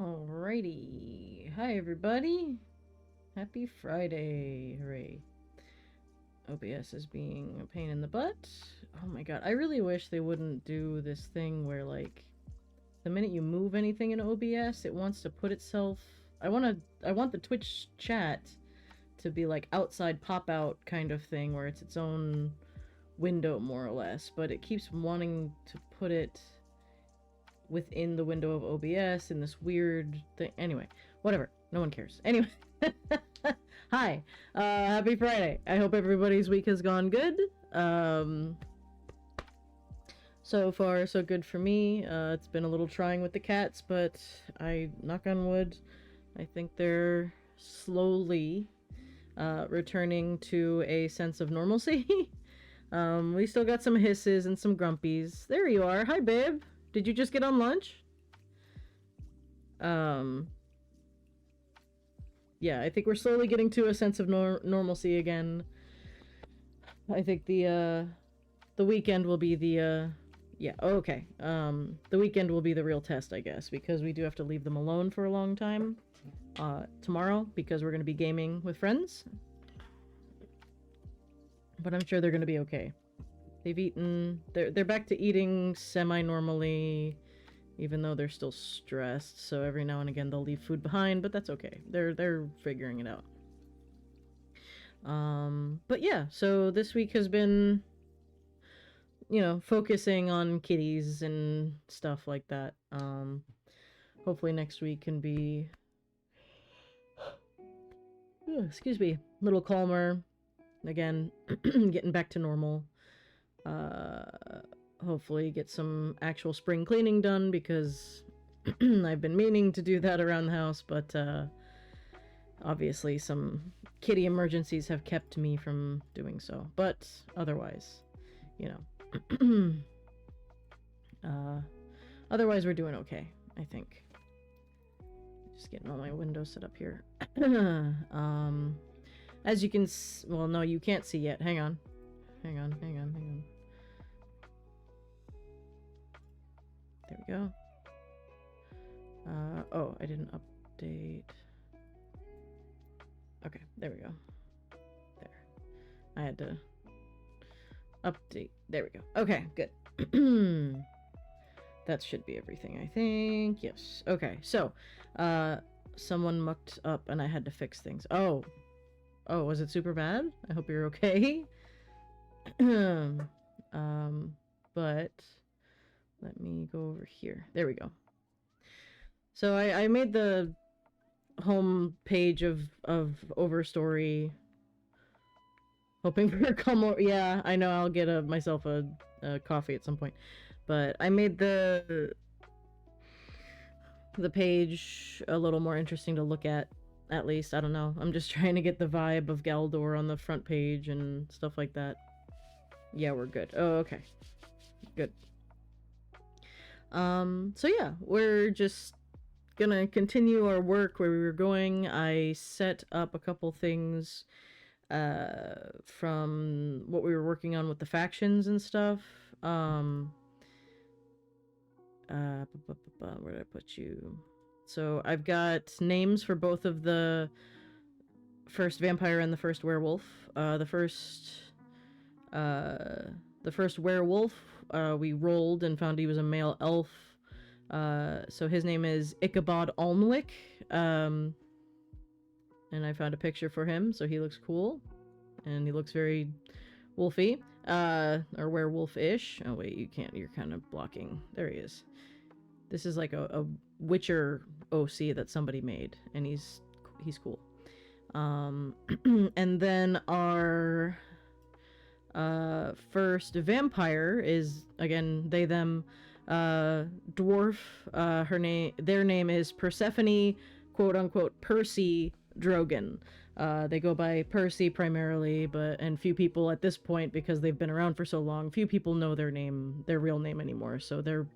Alrighty. Hi, everybody. Happy Friday. Hooray. OBS is being a pain in the butt. Oh my god. I really wish they wouldn't do this thing where, like, the minute you move anything in OBS, it wants to put itself... I want the Twitch chat to be, like, outside pop-out kind of thing, where it's its own window, more or less. But it keeps wanting to put it within the window of OBS in this weird thing. Anyway, whatever. No one cares. Anyway. Hi. Happy Friday. I hope everybody's week has gone good. So far, so good for me. It's been a little trying with the cats, but knock on wood, I think they're slowly returning to a sense of normalcy. We still got some hisses and some grumpies. There you are. Hi, babe. Did you just get on lunch? Yeah, I think we're slowly getting to a sense of normalcy again. I think the weekend will be the, yeah, okay. The weekend will be the real test, I guess, because we do have to leave them alone for a long time, tomorrow, because we're going to be gaming with friends. But I'm sure they're going to be okay. They've eaten, they're back to eating semi-normally, even though they're still stressed, so every now and again they'll leave food behind, but that's okay. They're figuring it out. But yeah, so this week has been, you know, focusing on kitties and stuff like that. Hopefully next week can be, excuse me, a little calmer. Again, getting back to normal. Hopefully get some actual spring cleaning done, because I've been meaning to do that around the house, but obviously some kitty emergencies have kept me from doing so. But otherwise, you know, otherwise we're doing okay, I think. Just getting all my windows set up here. As you can well, no, you can't see yet. Hang on. There we go. Oh, I didn't update. Okay, there we go. There. I had to update. There we go. Okay, good. That should be everything, I think. Yes. Okay, so, someone mucked up and I had to fix things. Oh, was it super bad? I hope you're okay. But let me go over here. There we go. So I made the home page of Overstory, hoping for a come over. Yeah, I know, I'll get myself a coffee at some point. But I made the page a little more interesting to look at least. I don't know. I'm just trying to get the vibe of Galdor on the front page and stuff like that. Yeah, we're good. Oh, okay. Good. So yeah, we're just gonna continue our work where we were going. I set up a couple things from what we were working on with the factions and stuff. Where did I put you? So I've got names for both of the first vampire and the first werewolf. The first werewolf, we rolled and found he was a male elf. So his name is Ichabod Alnwick. And I found a picture for him, so he looks cool. And he looks very wolfy. Or werewolf-ish. Oh wait, you can't, you're kind of blocking. There he is. This is like a Witcher OC that somebody made, and he's cool. And then our first vampire is, again, they, them, dwarf. Their name is Persephone, quote unquote, Percy Drogon. They go by Percy primarily, and few people at this point, because they've been around for so long, few people know their real name anymore, so they're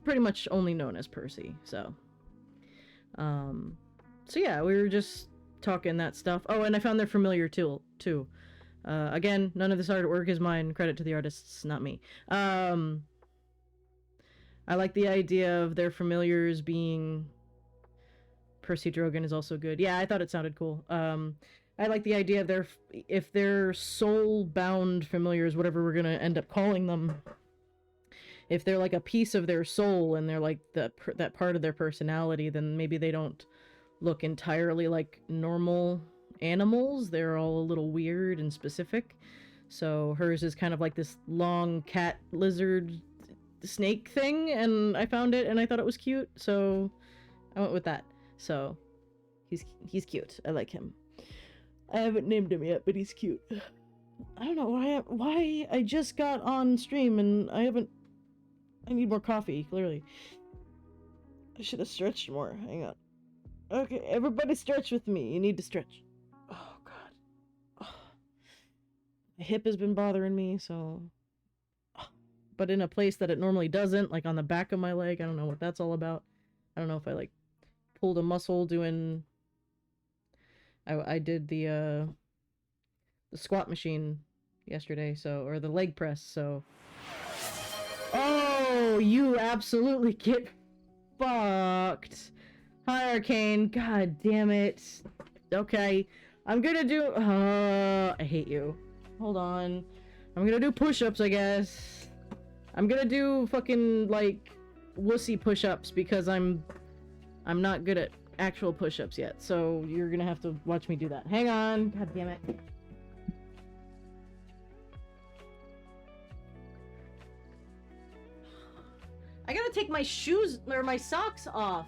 pretty much only known as Percy. So yeah, we were just talking that stuff. Oh, and I found their familiar too. Again, none of this artwork is mine. Credit to the artists, not me. I like the idea of their familiars being... Percy Drogon is also good. Yeah, I thought it sounded cool. I like the idea of if they're soul-bound familiars, whatever we're gonna end up calling them, if they're like a piece of their soul and they're like that part of their personality, then maybe they don't look entirely like normal animals. They're all a little weird and specific. So hers is kind of like this long cat lizard snake thing, and I found it and I thought it was cute, so I went with that. So he's cute. I like him. I haven't named him yet, but he's cute. I don't know why I just got on stream and I need more coffee, clearly. I should have stretched more. Hang on. Okay, everybody stretch with me. You need to stretch. Oh, God. Oh. My hip has been bothering me, so... Oh. But in a place that it normally doesn't, like on the back of my leg. I don't know what that's all about. I don't know if I, like, pulled a muscle doing... I did the squat machine yesterday, so... Or the leg press, so... Oh, you absolutely get fucked. Hi, Arcane. God damn it. Okay. I'm gonna do... I hate you. Hold on. I'm gonna do push-ups, I guess. I'm gonna do fucking, like, wussy push-ups because I'm not good at actual push-ups yet, so you're gonna have to watch me do that. Hang on. God damn it. I gotta take my shoes or my socks off.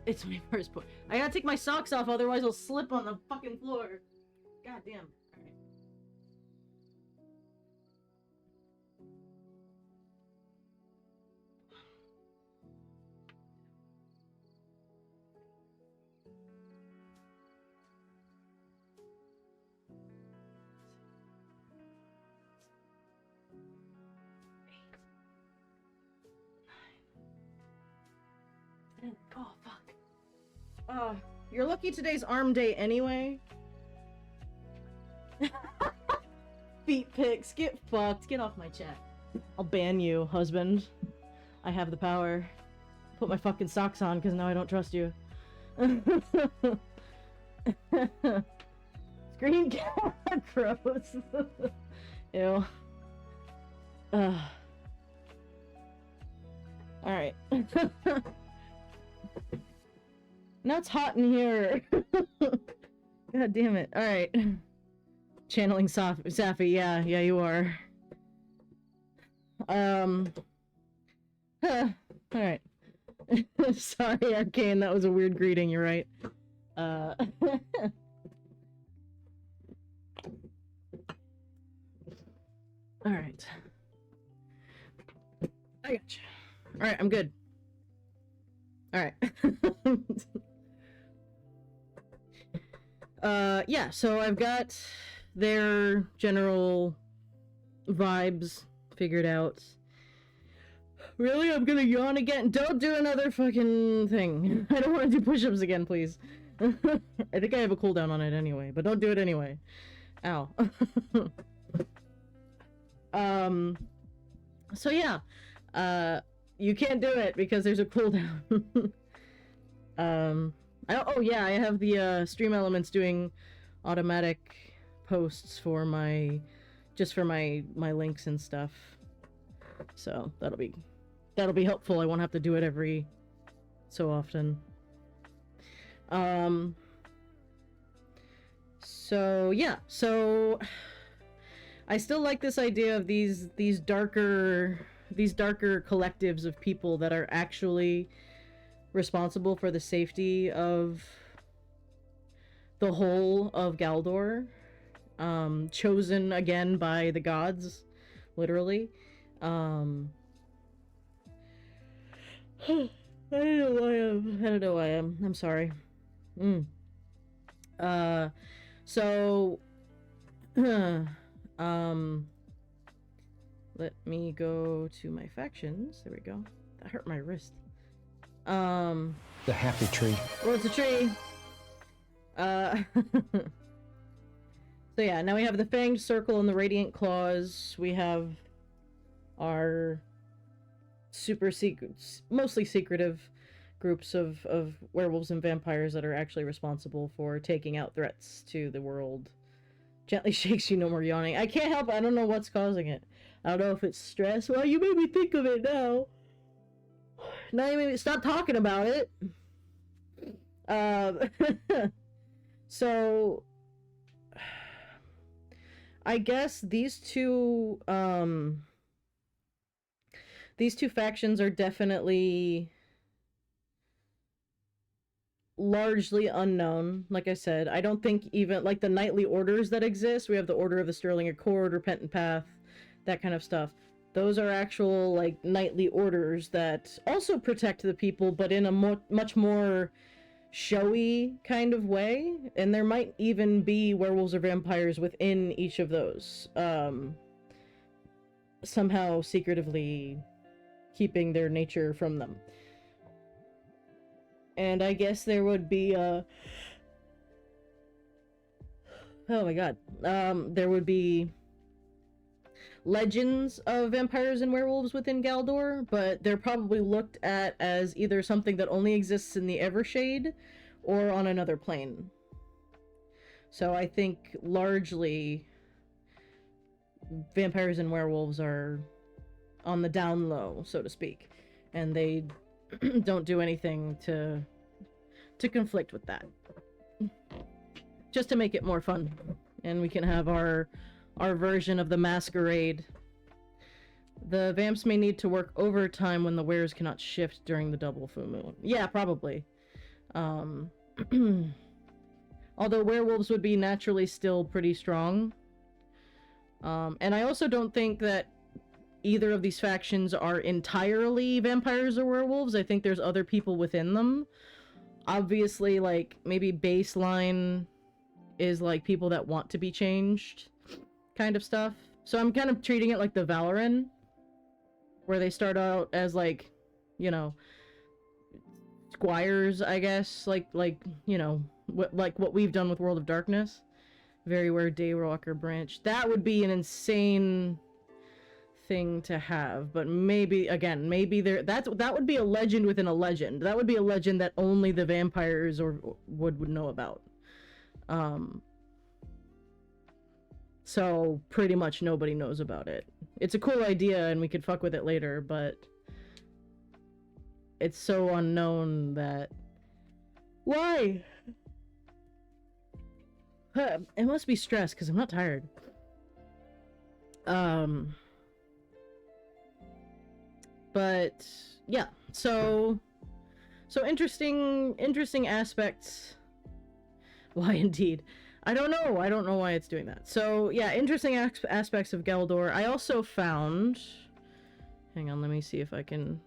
It's my first point. I gotta take my socks off, otherwise I'll slip on the fucking floor. God damn. Alright. Oh, fuck. You're lucky today's arm day anyway. Feet pics, get fucked. Get off my chat. I'll ban you, husband. I have the power. Put my fucking socks on, because now I don't trust you. Screen cat, gross. Ew. Alright. Now it's hot in here. God damn it. Alright. Channeling Safi. Yeah, you are. Alright. Sorry, Arcane, that was a weird greeting, you're right. Alright. I gotcha. Alright, I'm good. Alright. Yeah, so I've got their general vibes figured out. Really? I'm gonna yawn again? Don't do another fucking thing. I don't want to do push-ups again, please. I think I have a cooldown on it anyway, but don't do it anyway. Ow. So yeah. You can't do it because there's a cooldown. Oh yeah, I have the Stream Elements doing automatic posts for my links and stuff. So that'll be helpful. I won't have to do it every so often. So yeah, so I still like this idea of these darker collectives of people that are actually responsible for the safety of the whole of Galdor, chosen again by the gods, literally. I don't know why I am. I'm sorry. So, let me go to my factions. There we go. That hurt my wrist. The happy tree. Well, it's a tree. So yeah, now we have the Fanged Circle and the Radiant Claws. We have are super secret, mostly secretive groups of werewolves and vampires that are actually responsible for taking out threats to the world. Gently shakes you, no more yawning. I can't help it. I don't know what's causing it. I don't know if it's stress. Well, you made me think of it now. Now you made me stop talking about it. So I guess these two factions are definitely largely unknown. Like I said, I don't think even like the knightly orders that exist, we have the Order of the Sterling Accord, Repentant Path, that kind of stuff. Those are actual like knightly orders that also protect the people, but in a much more showy kind of way. And there might even be werewolves or vampires within each of those, somehow secretively keeping their nature from them. And I guess there would be oh my god, there would be legends of vampires and werewolves within Galdor, but they're probably looked at as either something that only exists in the Evershade or on another plane. So I think largely vampires and werewolves are on the down low, so to speak, and they don't do anything to conflict with that. Just to make it more fun, and we can have our version of the masquerade. The vamps may need to work overtime when the wares cannot shift during the double full moon. Yeah, probably. Although werewolves would be naturally still pretty strong. And I also don't think that either of these factions are entirely vampires or werewolves. I think there's other people within them. Obviously, like, maybe baseline is, like, people that want to be changed kind of stuff. So I'm kind of treating it like the Valoran, where they start out as, like, you know, squires, I guess, like you know, what we've done with World of Darkness. Very rare Daywalker branch. That would be an insane thing to have, but maybe again, maybe that would be a legend within a legend. That would be a legend that only the vampires would know about. So pretty much nobody knows about it. It's a cool idea and we could fuck with it later, but it's so unknown that why? It must be stress because I'm not tired. But yeah, so interesting aspects. Why indeed? I don't know why it's doing that. So yeah, interesting aspects of Galdor. I also found, hang on, let me see if I can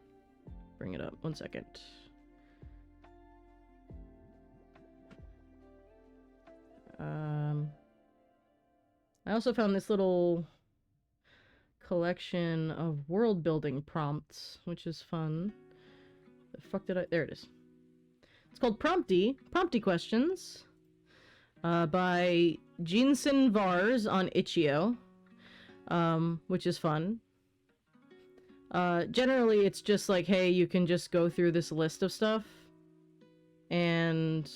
bring it up. 1 second. I also found this little collection of world building prompts, which is fun. The fuck did I? There it is. It's called Prompty Questions, by Jinsen Vars on Itch.io, which is fun. Generally, it's just like, hey, you can just go through this list of stuff, and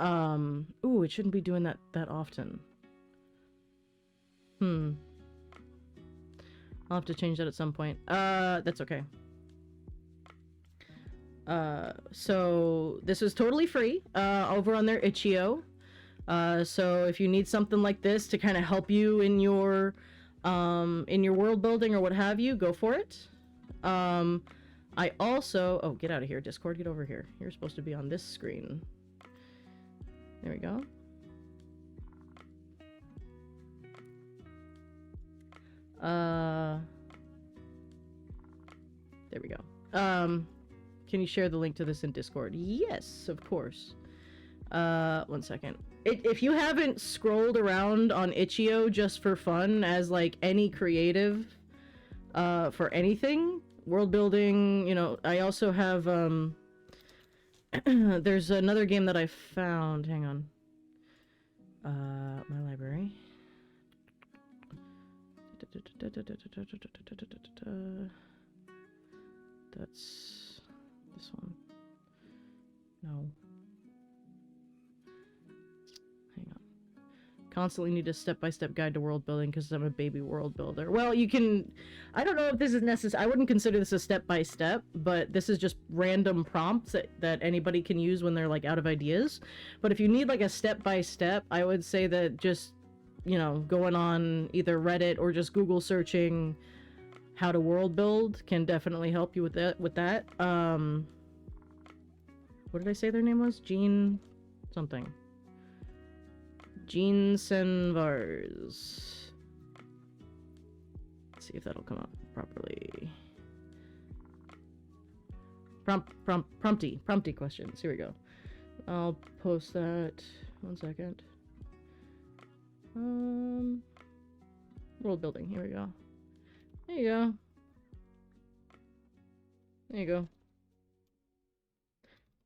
ooh, it shouldn't be doing that often. I'll have to change that at some point. That's okay. So this is totally free, over on their Itch.io. So if you need something like this to kind of help you in your world building or what have you, go for it. I also, oh, get out of here, Discord, get over here. You're supposed to be on this screen. There we go. There we go. Can you share the link to this in Discord? Yes, of course. 1 second. If you haven't scrolled around on Itch.io just for fun as like any creative, for anything, world building, you know, I also have, there's another game that I found, hang on. My library. That's this one. No. Hang on. Constantly need a step-by-step guide to world building because I'm a baby world builder. Well, you can... I don't know if this is necessary. I wouldn't consider this a step-by-step, but this is just random prompts that anybody can use when they're, like, out of ideas. But if you need, like, a step-by-step, I would say that just, you know, going on either Reddit or just Google searching how to world build can definitely help you with that. What did I say their name was? Jean something. Jean Senvars. Let's see if that'll come up properly. Prompty questions. Here we go. I'll post that. 1 second. World building. Here we go. There you go. There you go.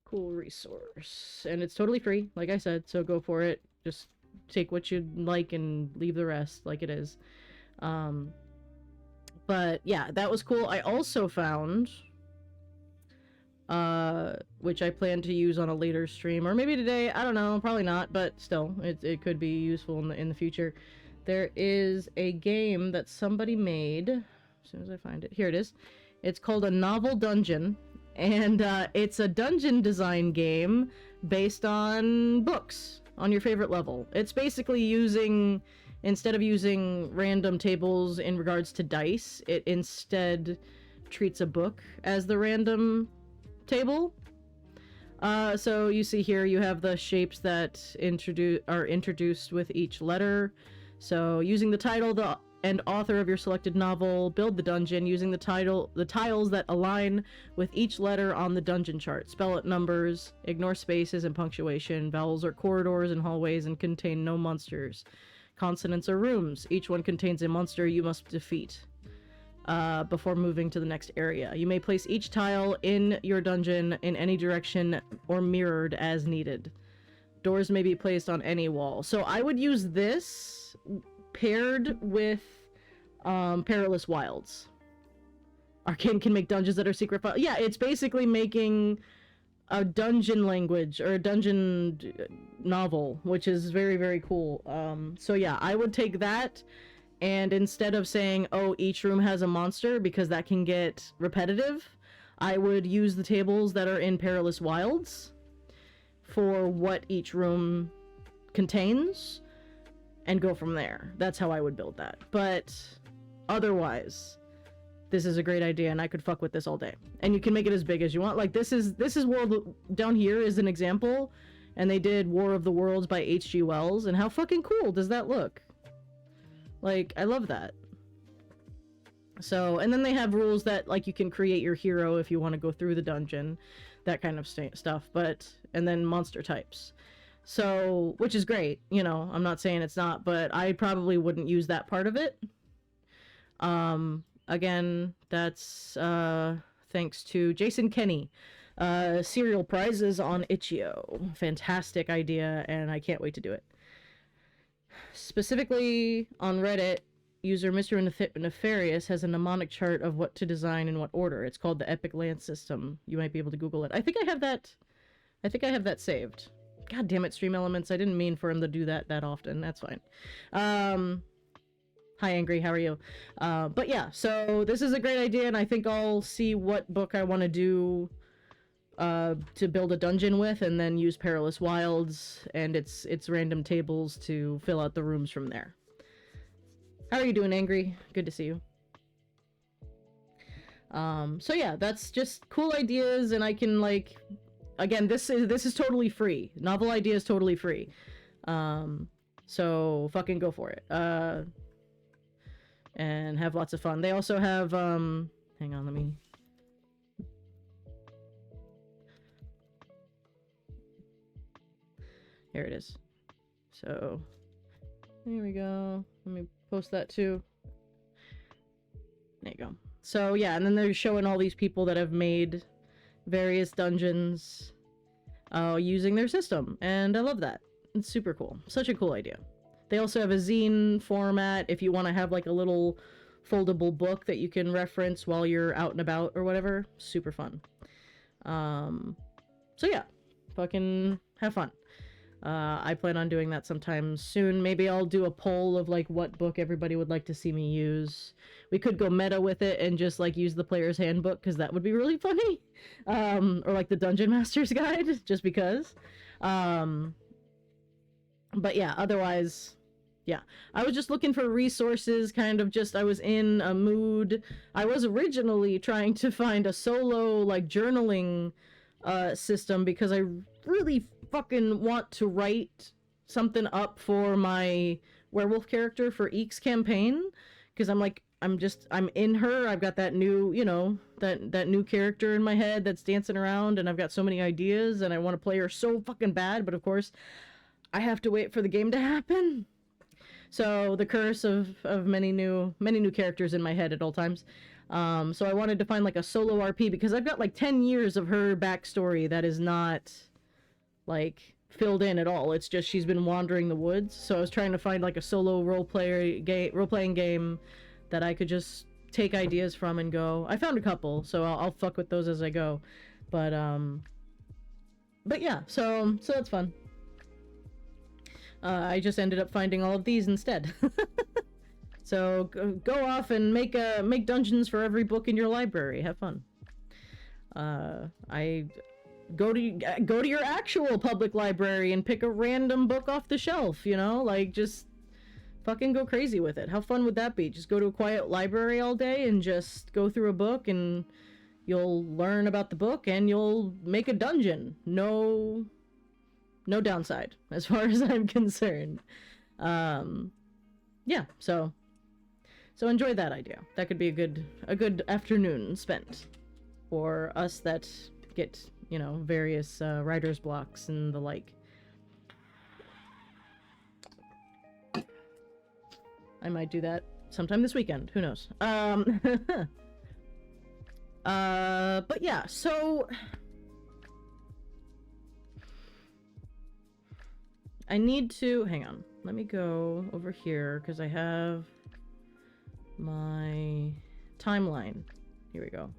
Cool resource. And it's totally free, like I said, so go for it. Just take what you like and leave the rest like it is. But yeah, that was cool. I also found, which I plan to use on a later stream, or maybe today, I don't know, probably not, but still, it could be useful in the future. There is a game that somebody made, as soon as I find it, here it is. It's called A Novel Dungeon, and it's a dungeon design game based on books on your favorite level. It's basically using, instead of using random tables in regards to dice, it instead treats a book as the random table. So you see here you have the shapes that are introduced with each letter. So using the title and author of your selected novel, build the dungeon using the tiles that align with each letter on the dungeon chart. Spell out numbers, ignore spaces and punctuation. Vowels are corridors and hallways and contain no monsters. Consonants are rooms. Each one contains a monster you must defeat before moving to the next area. You may place each tile in your dungeon in any direction or mirrored as needed. Doors may be placed on any wall. So I would use this paired with Perilous Wilds. Arcane can make dungeons that are secret file. Yeah, it's basically making a dungeon language or a dungeon novel, which is very, very cool. So yeah, I would take that, and instead of saying, oh, each room has a monster, because that can get repetitive, I would use the tables that are in Perilous Wilds for what each room contains and go from there. That's how I would build that. But otherwise, this is a great idea, and I could fuck with this all day. And you can make it as big as you want. Like, this is World... Down here is an example, and they did War of the Worlds by H.G. Wells, and how fucking cool does that look? Like, I love that. So, and then they have rules that, like, you can create your hero if you want to go through the dungeon, that kind of stuff, but... And then monster types. So, which is great, you know, I'm not saying it's not, but I probably wouldn't use that part of it. Again, that's thanks to Jason Kenny. Serial prizes on Itch.io. Fantastic idea, and I can't wait to do it. Specifically on Reddit, user Mr. Nefarious has a mnemonic chart of what to design in what order. It's called the Epic Lance System. You might be able to Google it. I think I have that saved. God damn it, Stream Elements. I didn't mean for him to do that often. That's fine. Hi, Angry. How are you? But yeah, so this is a great idea, and I think I'll see what book I want to do to build a dungeon with, and then use Perilous Wilds and its random tables to fill out the rooms from there. How are you doing, Angry? Good to see you. So yeah, that's just cool ideas, and I can, like... Again, this is totally free. Novel idea is totally free. So fucking go for it. And have lots of fun. They also have, hang on, let me... Here it is. So, here we go. Let me post that too. There you go. So yeah, and then they're showing all these people that have made various dungeons using their system, and I love that. It's super cool. Such a cool idea. They also have a zine format if you want to have like a little foldable book that you can reference while you're out and about or whatever. Super fun. So yeah, fucking have fun. I plan on doing that sometime soon. Maybe I'll do a poll of like what book everybody would like to see me use. We could go meta with it and just like use the player's handbook, because that would be really funny. Or like the Dungeon Master's Guide, just because. But yeah, otherwise, yeah. I was just looking for resources, kind of just, I was in a mood. I was originally trying to find a solo, like, journaling system, because I really fucking want to write something up for my werewolf character for Eek's campaign, because I'm like, I'm in her. I've got that new, you know, that new character in my head that's dancing around, and I've got so many ideas, and I want to play her so fucking bad, but of course, I have to wait for the game to happen. So the curse of many new characters in my head at all times. So I wanted to find like a solo RP, because I've got like 10 years of her backstory that is not like filled in at all. It's just she's been wandering the woods. So I was trying to find like a solo role playing game that I could just take ideas from and go. I found a couple, so I'll fuck with those as I go. But yeah, so that's fun. I just ended up finding all of these instead. So go off and make dungeons for every book in your library. Have fun. I go to your actual public library and pick a random book off the shelf. You know, like just fucking go crazy with it. How fun would that be? Just go to a quiet library all day and just go through a book, and you'll learn about the book and you'll make a dungeon. No downside, as far as I'm concerned. Yeah, so enjoy that idea. That could be a good afternoon spent for us that get, you know, various writer's blocks and the like. I might do that sometime this weekend. Who knows? But yeah, so I need to... Hang on. Let me go over here, because I have my timeline. Here we go.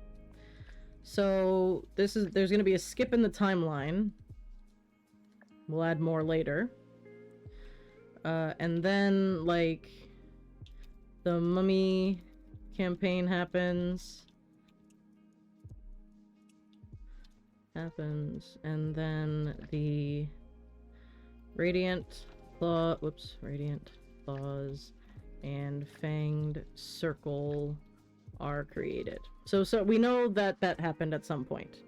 So, there's going to be a skip in the timeline. We'll add more later. And then, like, the mummy campaign happens. And then the... Radiant Claws and Fanged Circle are created. So we know that happened at some point.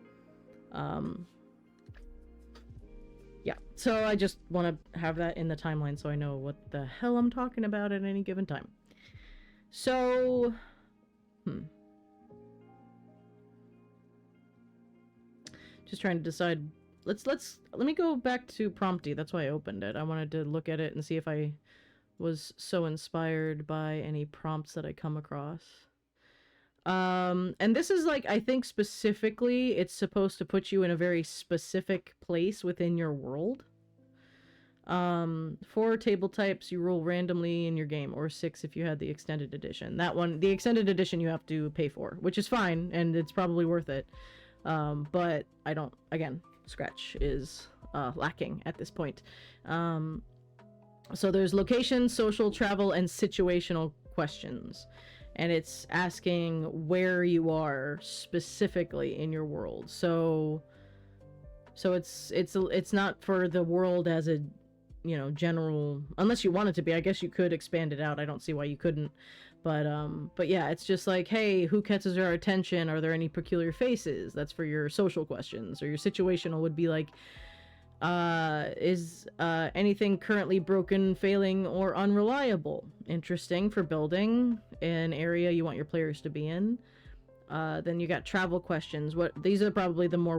Yeah, so I just want to have that in the timeline so I know what the hell I'm talking about at any given time. So, just trying to decide. Let me go back to Prompty. That's why I opened it. I wanted to look at it and see if I was so inspired by any prompts that I come across. And this is like, I think specifically it's supposed to put you in a very specific place within your world. 4 table types you roll randomly in your game, or 6 if you had the extended edition. That one, the extended edition you have to pay for, which is fine, and it's probably worth it. But I don't, again, Scratch is lacking at this point. So there's location, social, travel, and situational questions. And it's asking where you are specifically in your world. So it's not for the world as a, you know, general, unless you want it to be. I guess you could expand it out. I don't see why you couldn't. But yeah, it's just like, hey, who catches our attention? Are there any peculiar faces? That's for your social questions. Or your situational would be like, is anything currently broken, failing, or unreliable? Interesting for building an area you want your players to be in. Then you got travel questions. These are probably the more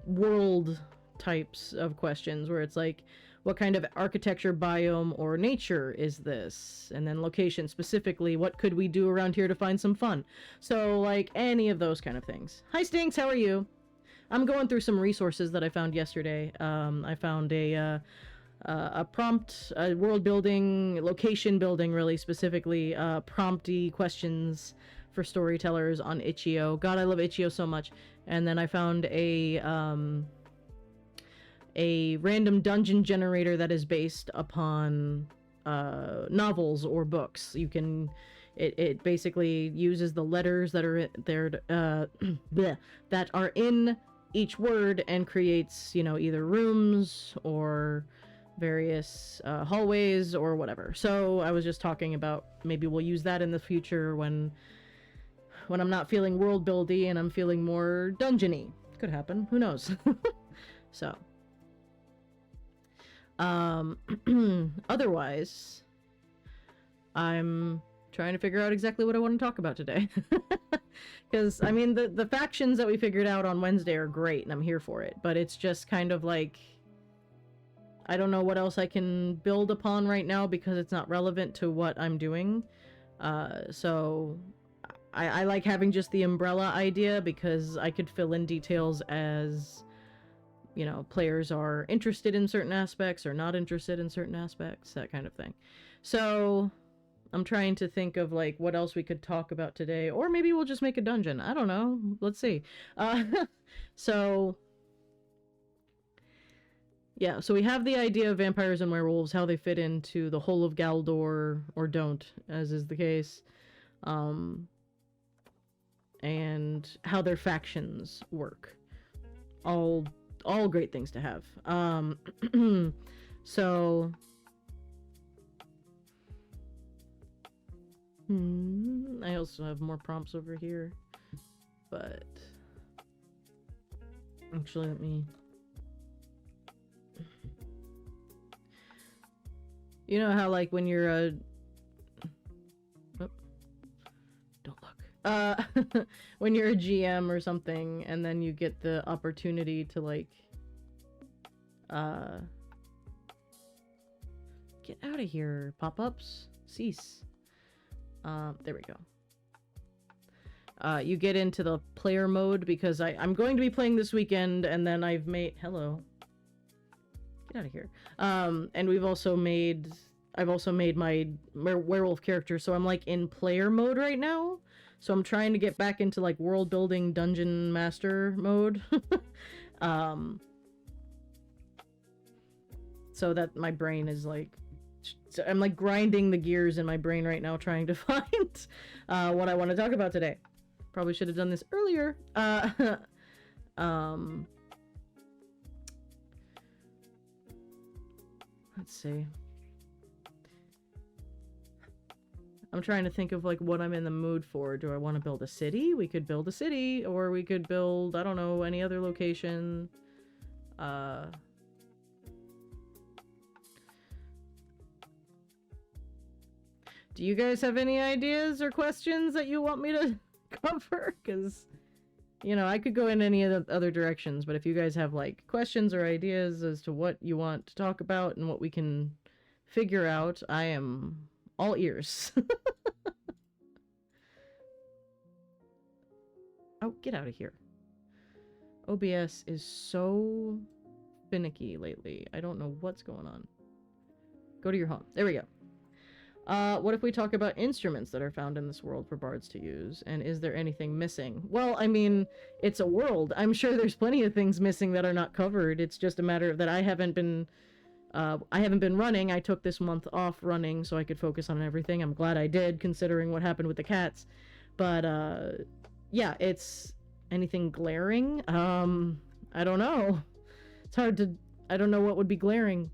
world types of questions, where it's like, what kind of architecture, biome, or nature is this? And then location, specifically, what could we do around here to find some fun? So, like, any of those kind of things. Hi, Stinks, how are you? I'm going through some resources that I found yesterday. I found a a prompt, world building, location building, really specifically, prompty questions for storytellers on Itch.io. God, I love Itch.io so much. And then I found a random dungeon generator that is based upon novels or books. You can it basically uses the letters that are there that are in each word and creates, you know, either rooms or various hallways or whatever. So I was just talking about maybe we'll use that in the future when I'm not feeling world buildy and I'm feeling more dungeony. Could happen. Who knows? So otherwise, I'm trying to figure out exactly what I want to talk about today. Because, I mean, the factions that we figured out on Wednesday are great, and I'm here for it. But it's just kind of like, I don't know what else I can build upon right now because it's not relevant to what I'm doing. So I like having just the umbrella idea because I could fill in details as, you know, players are interested in certain aspects or not interested in certain aspects, that kind of thing. So I'm trying to think of like what else we could talk about today, or maybe we'll just make a dungeon. I don't know. Let's see. So yeah, so we have the idea of vampires and werewolves, how they fit into the whole of Galdor, or don't, as is the case, and how their factions work. All great things to have. So I also have more prompts over here, but actually let me, you know how like when you're a don't look when you're a GM or something and then you get the opportunity to like get out of here, pop-ups, cease. There we go. You get into the player mode because I'm going to be playing this weekend, and then I've made... Hello. Get out of here. And I've also made my werewolf character, so I'm like in player mode right now. So I'm trying to get back into like world building dungeon master mode. So that my brain is like... So I'm like grinding the gears in my brain right now trying to find what I want to talk about today. Probably should have done this earlier. Let's see. I'm trying to think of like what I'm in the mood for. Do I want to build a city? We could build a city, or we could build, I don't know, any other location. Do you guys have any ideas or questions that you want me to cover? Because, you know, I could go in any other directions, but if you guys have, like, questions or ideas as to what you want to talk about and what we can figure out, I am all ears. Oh, get out of here. OBS is so finicky lately. I don't know what's going on. Go to your home. There we go. What if we talk about instruments that are found in this world for bards to use? And is there anything missing? Well, I mean, it's a world. I'm sure there's plenty of things missing that are not covered. It's just a matter of that I haven't been running. I took this month off running so I could focus on everything. I'm glad I did, considering what happened with the cats. But, yeah, it's anything glaring? I don't know. It's hard to... I don't know what would be glaring.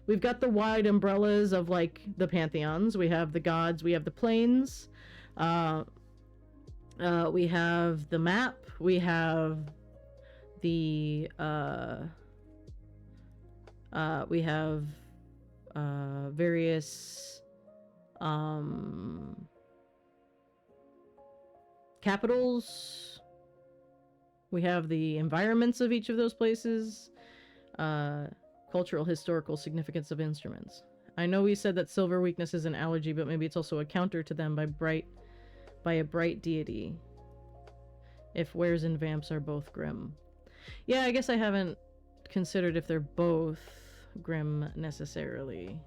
We've got the wide umbrellas of, like, the pantheons. We have the gods. We have the planes. We have the map. We have the, we have, various, capitals. We have the environments of each of those places. Cultural, historical significance of instruments. I know we said that silver weakness is an allergy, but maybe it's also a counter to them by a bright deity. If wares and vamps are both grim. Yeah, I guess I haven't considered if they're both. Grimm necessarily.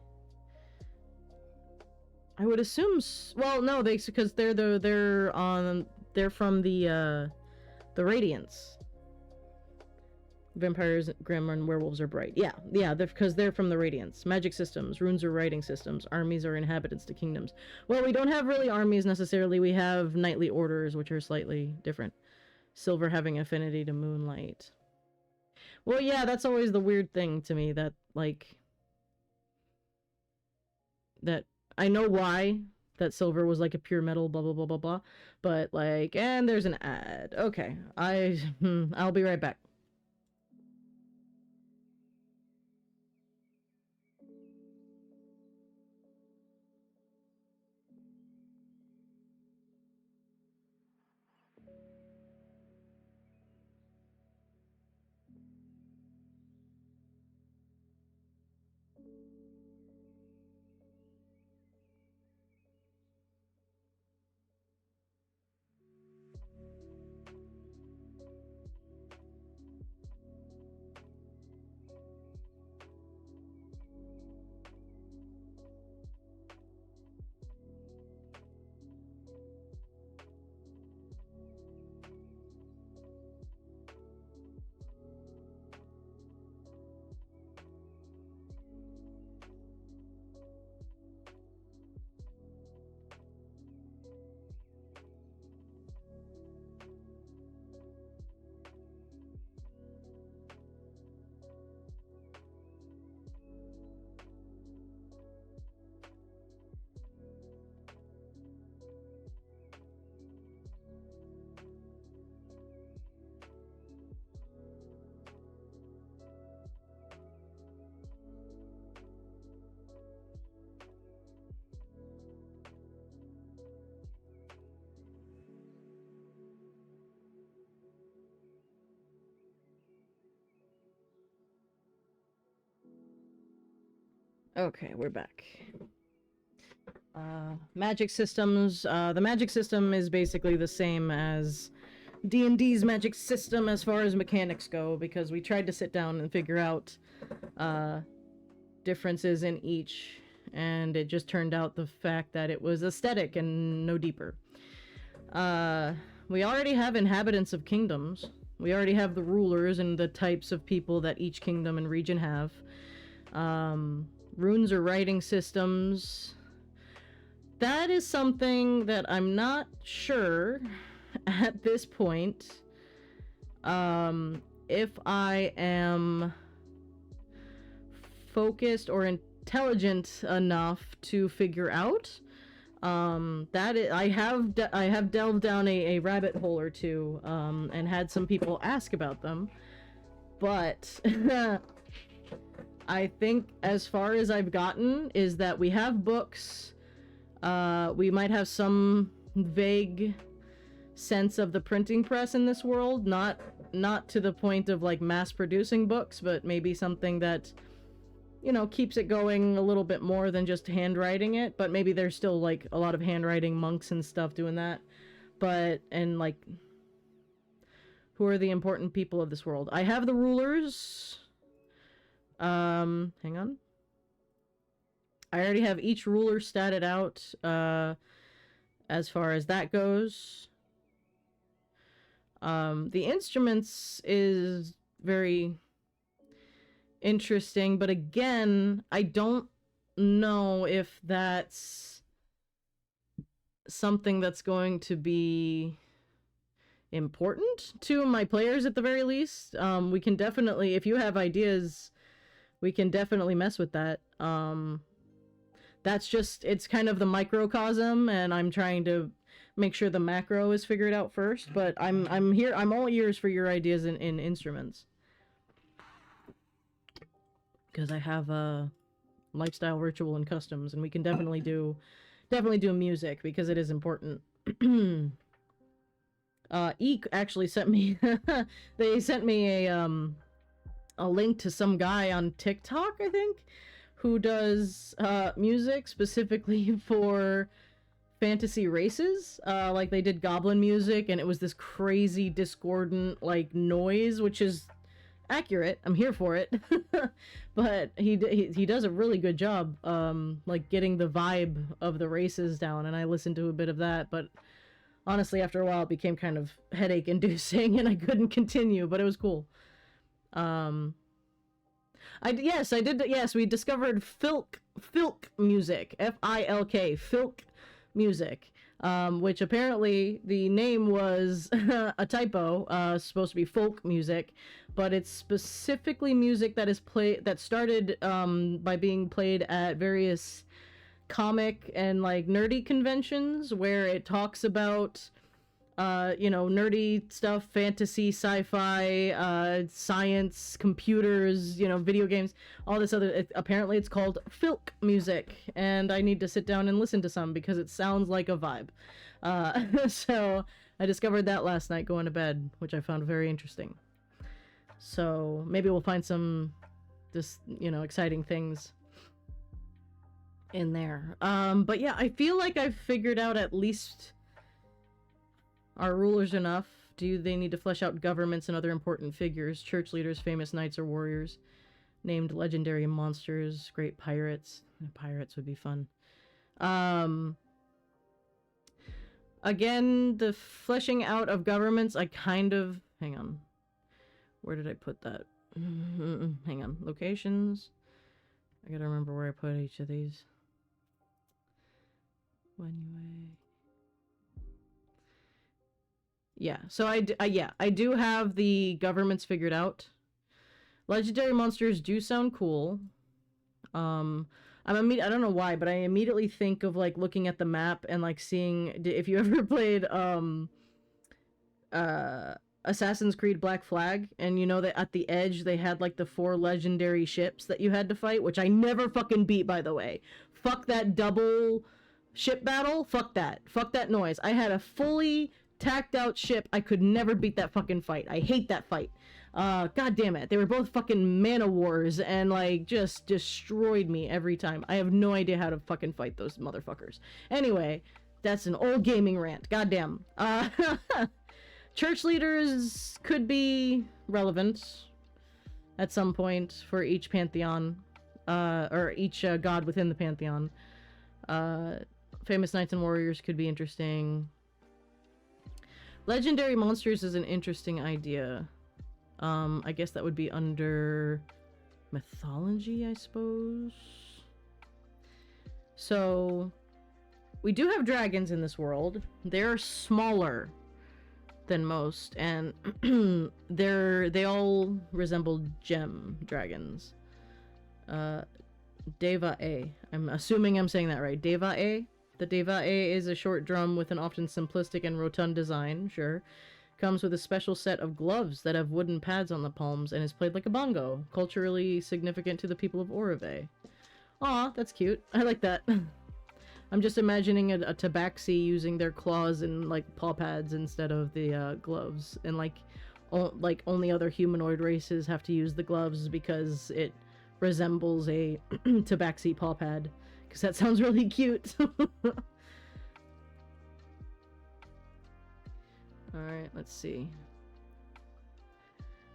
I would assume. Well, no, because they're from the Radiance. Vampires, Grimm, and werewolves are bright. Yeah, because they're from the Radiance. Magic systems, runes are writing systems, armies are inhabitants to kingdoms. Well, we don't have really armies necessarily. We have knightly orders, which are slightly different. Silver having affinity to moonlight. Well, yeah, that's always the weird thing to me, that, like, that I know why that silver was like a pure metal, blah, blah, blah, blah, blah. But, like, and there's an ad. Okay, I'll be right back. Okay, we're back. Magic systems. The magic system is basically the same as D&D's magic system as far as mechanics go, because we tried to sit down and figure out differences in each, and it just turned out the fact that it was aesthetic and no deeper. We already have inhabitants of kingdoms. We already have the rulers and the types of people that each kingdom and region have. Runes or writing systems. That is something that I'm not sure at this point if I am focused or intelligent enough to figure out. I have delved down a rabbit hole or two and had some people ask about them, but I think as far as I've gotten is that we have books. We might have some vague sense of the printing press in this world, not to the point of like mass producing books, but maybe something that, you know, keeps it going a little bit more than just handwriting it. But maybe there's still like a lot of handwriting monks and stuff doing that. But, and like, who are the important people of this world? I have the rulers. Hang on. I already have each ruler statted out as far as that goes. The instruments is very interesting, but again, I don't know if that's something that's going to be important to my players at the very least. We can definitely, if you have ideas, we can definitely mess with that. That's just, it's kind of the microcosm, and I'm trying to make sure the macro is figured out first, but I'm all ears for your ideas in instruments. Because I have a lifestyle, ritual, and customs, and we can definitely do music, because it is important. Eek actually sent me they sent me a link to some guy on TikTok, I think, who does music specifically for fantasy races. Like they did goblin music, and it was this crazy discordant like noise, which is accurate. I'm here for it. but he does a really good job, like getting the vibe of the races down, and I listened to a bit of that, but honestly, after a while, it became kind of headache-inducing, and I couldn't continue, but it was cool. I did. Yes, we discovered filk music, Filk, filk music, which apparently the name was a typo. Supposed to be folk music, but it's specifically music that started by being played at various comic and like nerdy conventions where it talks about nerdy stuff, fantasy, sci-fi, science, computers, video games, all this other. Apparently, it's called filk music, and I need to sit down and listen to some because it sounds like a vibe. So I discovered that last night going to bed, which I found very interesting. So maybe we'll find some, exciting things in there. But yeah, I feel like I've figured out at least. Are rulers enough? Do they need to flesh out governments and other important figures, church leaders, famous knights or warriors, named legendary monsters, great pirates? Pirates would be fun. Again, the fleshing out of governments, I kind of... Hang on. Where did I put that? Hang on. Locations. I gotta remember where I put each of these. Anyway... Yeah, so I do have the governments figured out. Legendary monsters do sound cool. I don't know why, but I immediately think of like looking at the map and like seeing if you ever played Assassin's Creed Black Flag, and you know that at the edge they had like the 4 legendary ships that you had to fight, which I never fucking beat, by the way. Fuck that double ship battle. Fuck that noise. I had a fully tacked out ship. I could never beat that fucking fight. I hate that fight. God damn it. They were both fucking mana wars and like just destroyed me every time. I have no idea how to fucking fight those motherfuckers. Anyway, that's an old gaming rant. Goddamn. Church leaders could be relevant at some point for each pantheon, or each god within the pantheon. Famous knights and warriors could be interesting. Legendary monsters is an interesting idea. I guess that would be under mythology, I suppose. So, we do have dragons in this world. They're smaller than most, and they all resemble gem dragons. Deva A. I'm assuming I'm saying that right. Deva A? The Deva A is a short drum with an often simplistic and rotund design, sure. Comes with a special set of gloves that have wooden pads on the palms and is played like a bongo, culturally significant to the people of Orive. Aw, that's cute. I like that. I'm just imagining a tabaxi using their claws and like paw pads instead of the gloves, and like only other humanoid races have to use the gloves because it resembles a tabaxi paw pad. Because that sounds really cute. Alright, let's see.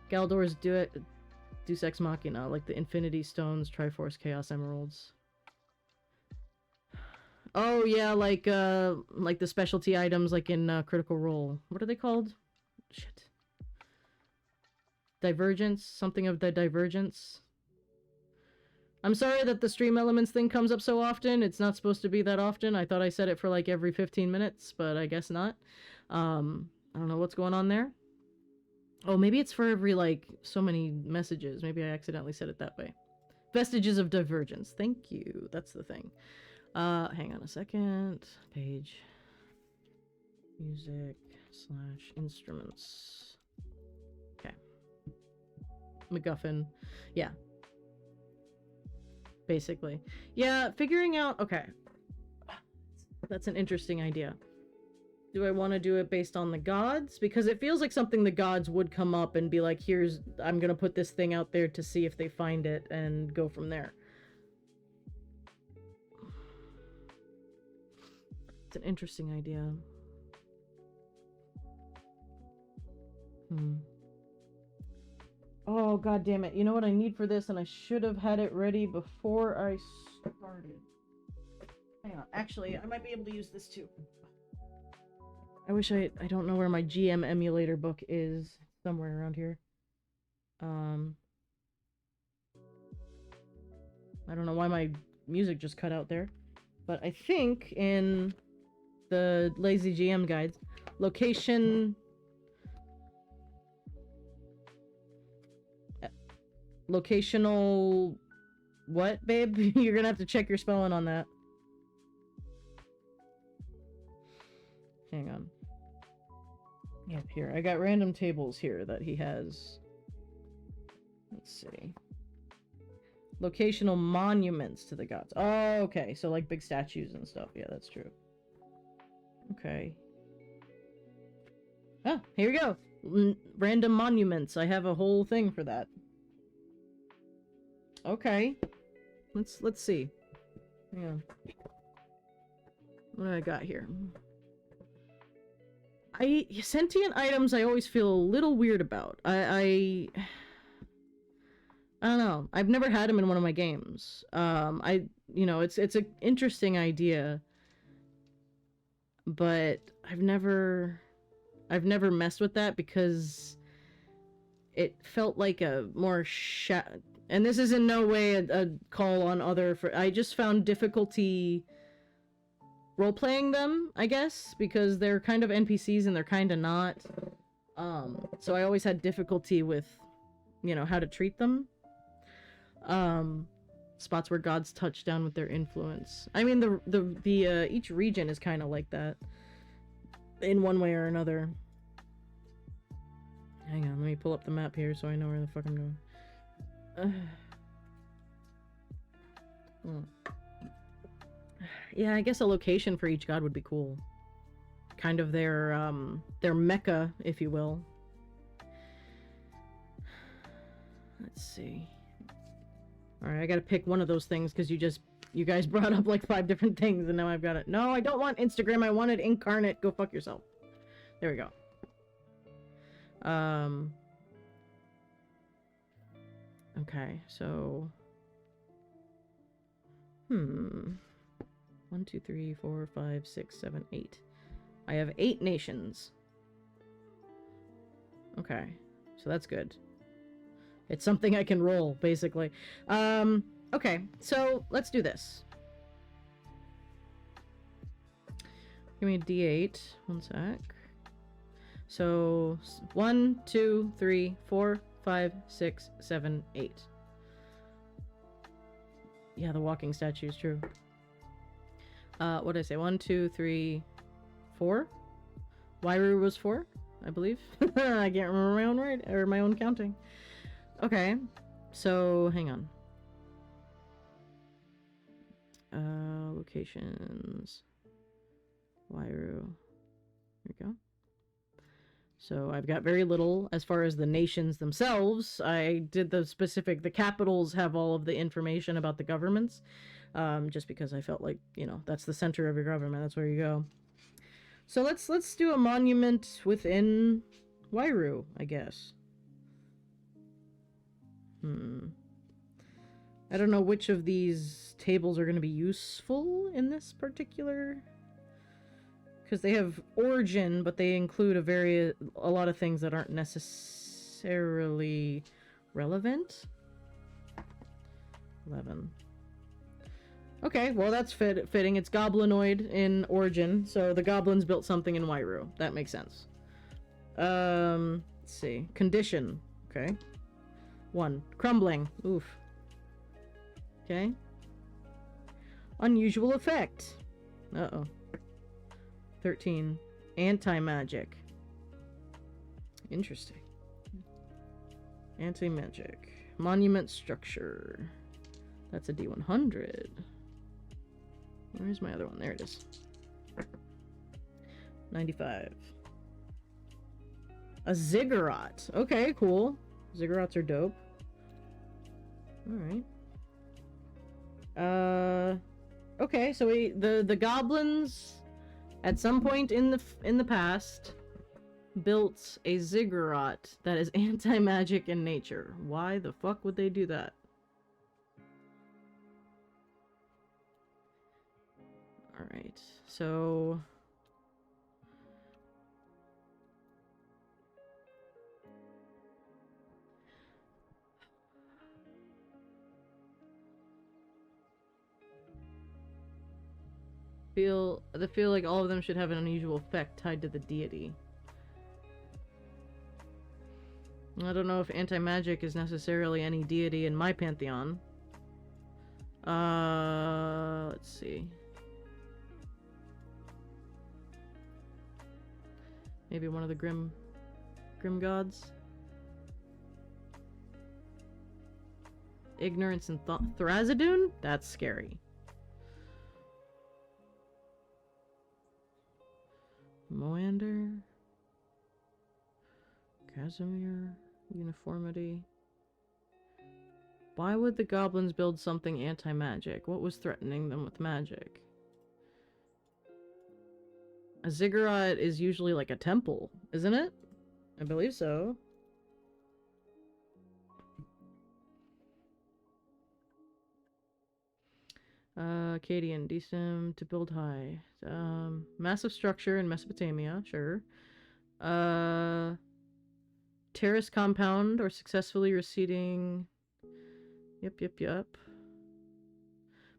Galdor's Deus Ex Machina, like the Infinity Stones, Triforce, Chaos Emeralds. Oh yeah, like the specialty items like in Critical Role. What are they called? Shit. Divergence? Something of the Divergence? I'm sorry that the stream elements thing comes up so often. It's not supposed to be that often. I thought I said it for like every 15 minutes, but I guess not. I don't know what's going on there. Oh, maybe it's for every like so many messages. Maybe I accidentally said it that way. Vestiges of Divergence. Thank you. That's the thing. Hang on a second. Page. Music / instruments. Okay. MacGuffin. Yeah. Basically. Yeah, figuring out... Okay. That's an interesting idea. Do I want to do it based on the gods? Because it feels like something the gods would come up and be like, I'm gonna put this thing out there to see if they find it and go from there. It's an interesting idea. Oh, god damn it. You know what I need for this, and I should have had it ready before I started. Hang on. Actually, I might be able to use this too. I wish I don't know where my GM emulator book is. Somewhere around here. I don't know why my music just cut out there. But I think in the Lazy GM guides, locational what, babe? You're gonna have to check your spelling on that. Hang on. Yep, here. I got random tables here that he has. Let's see. Locational monuments to the gods. Oh, okay. So like big statues and stuff. Yeah, that's true. Okay. Ah, here we go. Random monuments. I have a whole thing for that. Okay. Let's see. Hang on. What do I got here? Sentient items I always feel a little weird about. I don't know. I've never had them in one of my games. It's an interesting idea, but I've never messed with that because it felt like a more and this is in no way a call on I just found difficulty role-playing them, I guess, because they're kind of NPCs and they're kind of not. So I always had difficulty with, how to treat them. Spots where gods touch down with their influence. I mean, the each region is kind of like that in one way or another. Hang on, let me pull up the map here so I know where the fuck I'm going. Yeah, I guess a location for each god would be cool. Kind of their mecca, if you will. Let's see. Alright, I gotta pick one of those things because you guys brought up like 5 different things and now I've got it. No, I don't want Instagram, I wanted Incarnate. Go fuck yourself. There we go. Okay, so... 1, 2, 3, 4, 5, 6, 7, 8. I have 8 nations. Okay, so that's good. It's something I can roll, basically. Okay, so let's do this. Give me a D8. One sec. So 1, 2, 3, 4, 5, 6, 7, 8. Yeah, the walking statue is true. What did I say? 1, 2, 3, 4? Wairu was 4, I believe. I can't remember my own counting. Okay, so hang on. Locations. Wairu. There we go. So I've got very little as far as the nations themselves. I did the capitals have all of the information about the governments. Just because I felt like, that's the center of your government. That's where you go. So let's do a monument within Wairu, I guess. I don't know which of these tables are going to be useful in this particular... Because they have origin, but they include a lot of things that aren't necessarily relevant. 11. Okay, well that's fitting. It's goblinoid in origin, so the goblins built something in Wairu. That makes sense. Let's see. Condition. Okay. 1. Crumbling. Oof. Okay. Unusual effect. Uh-oh. 13. Anti-magic. Interesting. Anti-magic. Monument structure. That's a D100. Where's my other one? There it is. 95. A ziggurat. Okay, cool. Ziggurats are dope. Alright. Okay, so the goblins at some point in the past built a ziggurat that is anti-magic in nature. Why the fuck would they do that? Alright, so... I feel like all of them should have an unusual effect tied to the deity. I don't know if anti-magic is necessarily any deity in my pantheon. Let's see. Maybe one of the grim gods? Ignorance and Thrasidune? That's scary. Moander? Casimir? Uniformity? Why would the goblins build something anti-magic? What was threatening them with magic? A ziggurat is usually like a temple, isn't it? I believe so. Akkadian, decent to build high. Massive structure in Mesopotamia, sure. Terrace compound or successfully receding. Yep.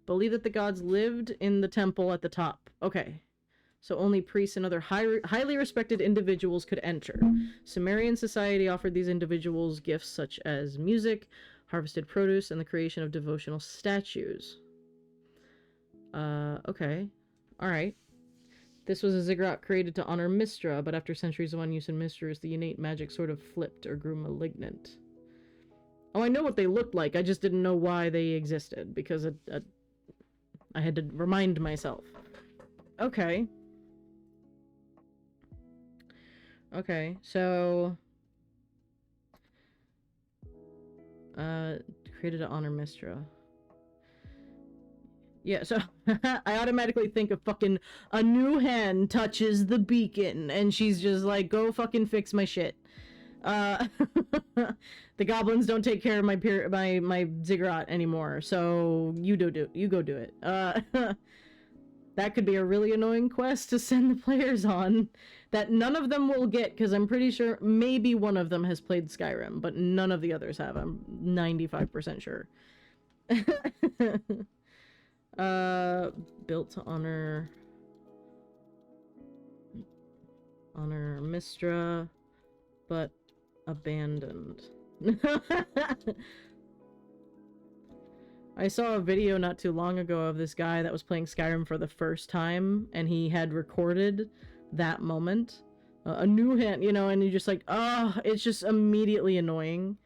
Believe that the gods lived in the temple at the top. Okay. So only priests and other highly respected individuals could enter. Sumerian society offered these individuals gifts such as music, harvested produce, and the creation of devotional statues. Okay. Alright. This was a ziggurat created to honor Mistra, but after centuries of unuse in Mistress, the innate magic sort of flipped or grew malignant. Oh, I know what they looked like, I just didn't know why they existed, because I had to remind myself. Okay. Okay, so... created to honor Mistra. Yeah, so I automatically think of fucking a new hand touches the beacon, and she's just like, go fucking fix my shit. The goblins don't take care of my ziggurat anymore, so you go do it. That could be a really annoying quest to send the players on that none of them will get, because I'm pretty sure maybe one of them has played Skyrim, but none of the others have. I'm 95% sure. Built to honor Mistra, but abandoned. I saw a video not too long ago of this guy that was playing Skyrim for the first time, and he had recorded that moment. A new hand, you know, and you're just like, oh, it's just immediately annoying.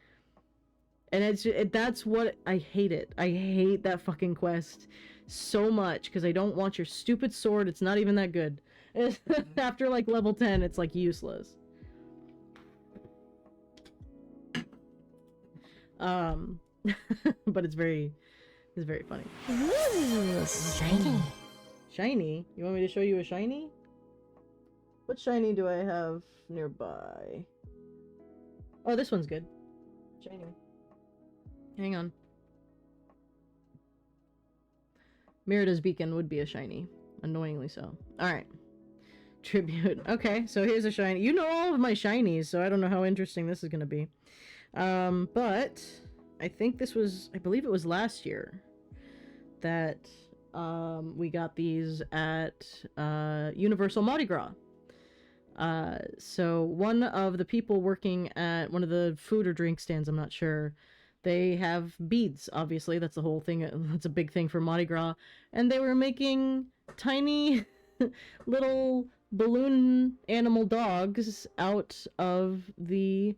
And that's what, I hate it. I hate that fucking quest so much, because I don't want your stupid sword. It's not even that good. After, like, level 10, it's, like, useless. But it's very funny. Ooh, shiny. Shiny? You want me to show you a shiny? What shiny do I have nearby? Oh, this one's good. Shiny. Hang on. Merida's Beacon would be a shiny. Annoyingly so. Alright. Tribute. Okay, so here's a shiny. You know all of my shinies, so I don't know how interesting this is going to be. But I think this was, I believe it was last year that we got these at Universal Mardi Gras. So one of the people working at one of the food or drink stands, I'm not sure, they have beads, obviously. That's the whole thing. That's a big thing for Mardi Gras. And they were making tiny little balloon animal dogs out of the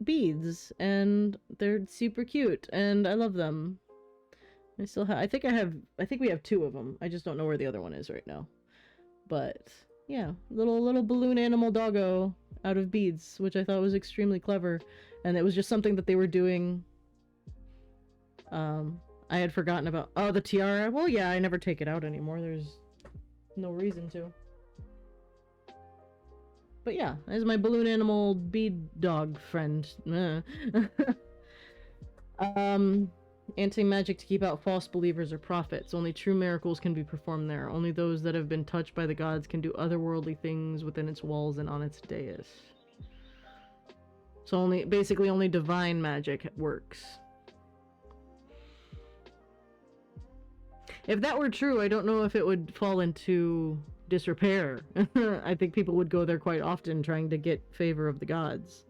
beads. And they're super cute. And I love them. I still have... I think we have 2 of them. I just don't know where the other one is right now. But... yeah, little balloon animal doggo out of beads, which I thought was extremely clever. And it was just something that they were doing. I had forgotten about... oh, the tiara? Well, yeah, I never take it out anymore. There's no reason to. But yeah, as my balloon animal bead dog friend. Anti-magic to keep out false believers or prophets. Only true miracles can be performed there. Only those that have been touched by the gods can do otherworldly things within its walls and on its dais. So basically only divine magic works. If that were true, I don't know if it would fall into disrepair. I think people would go there quite often trying to get favor of the gods.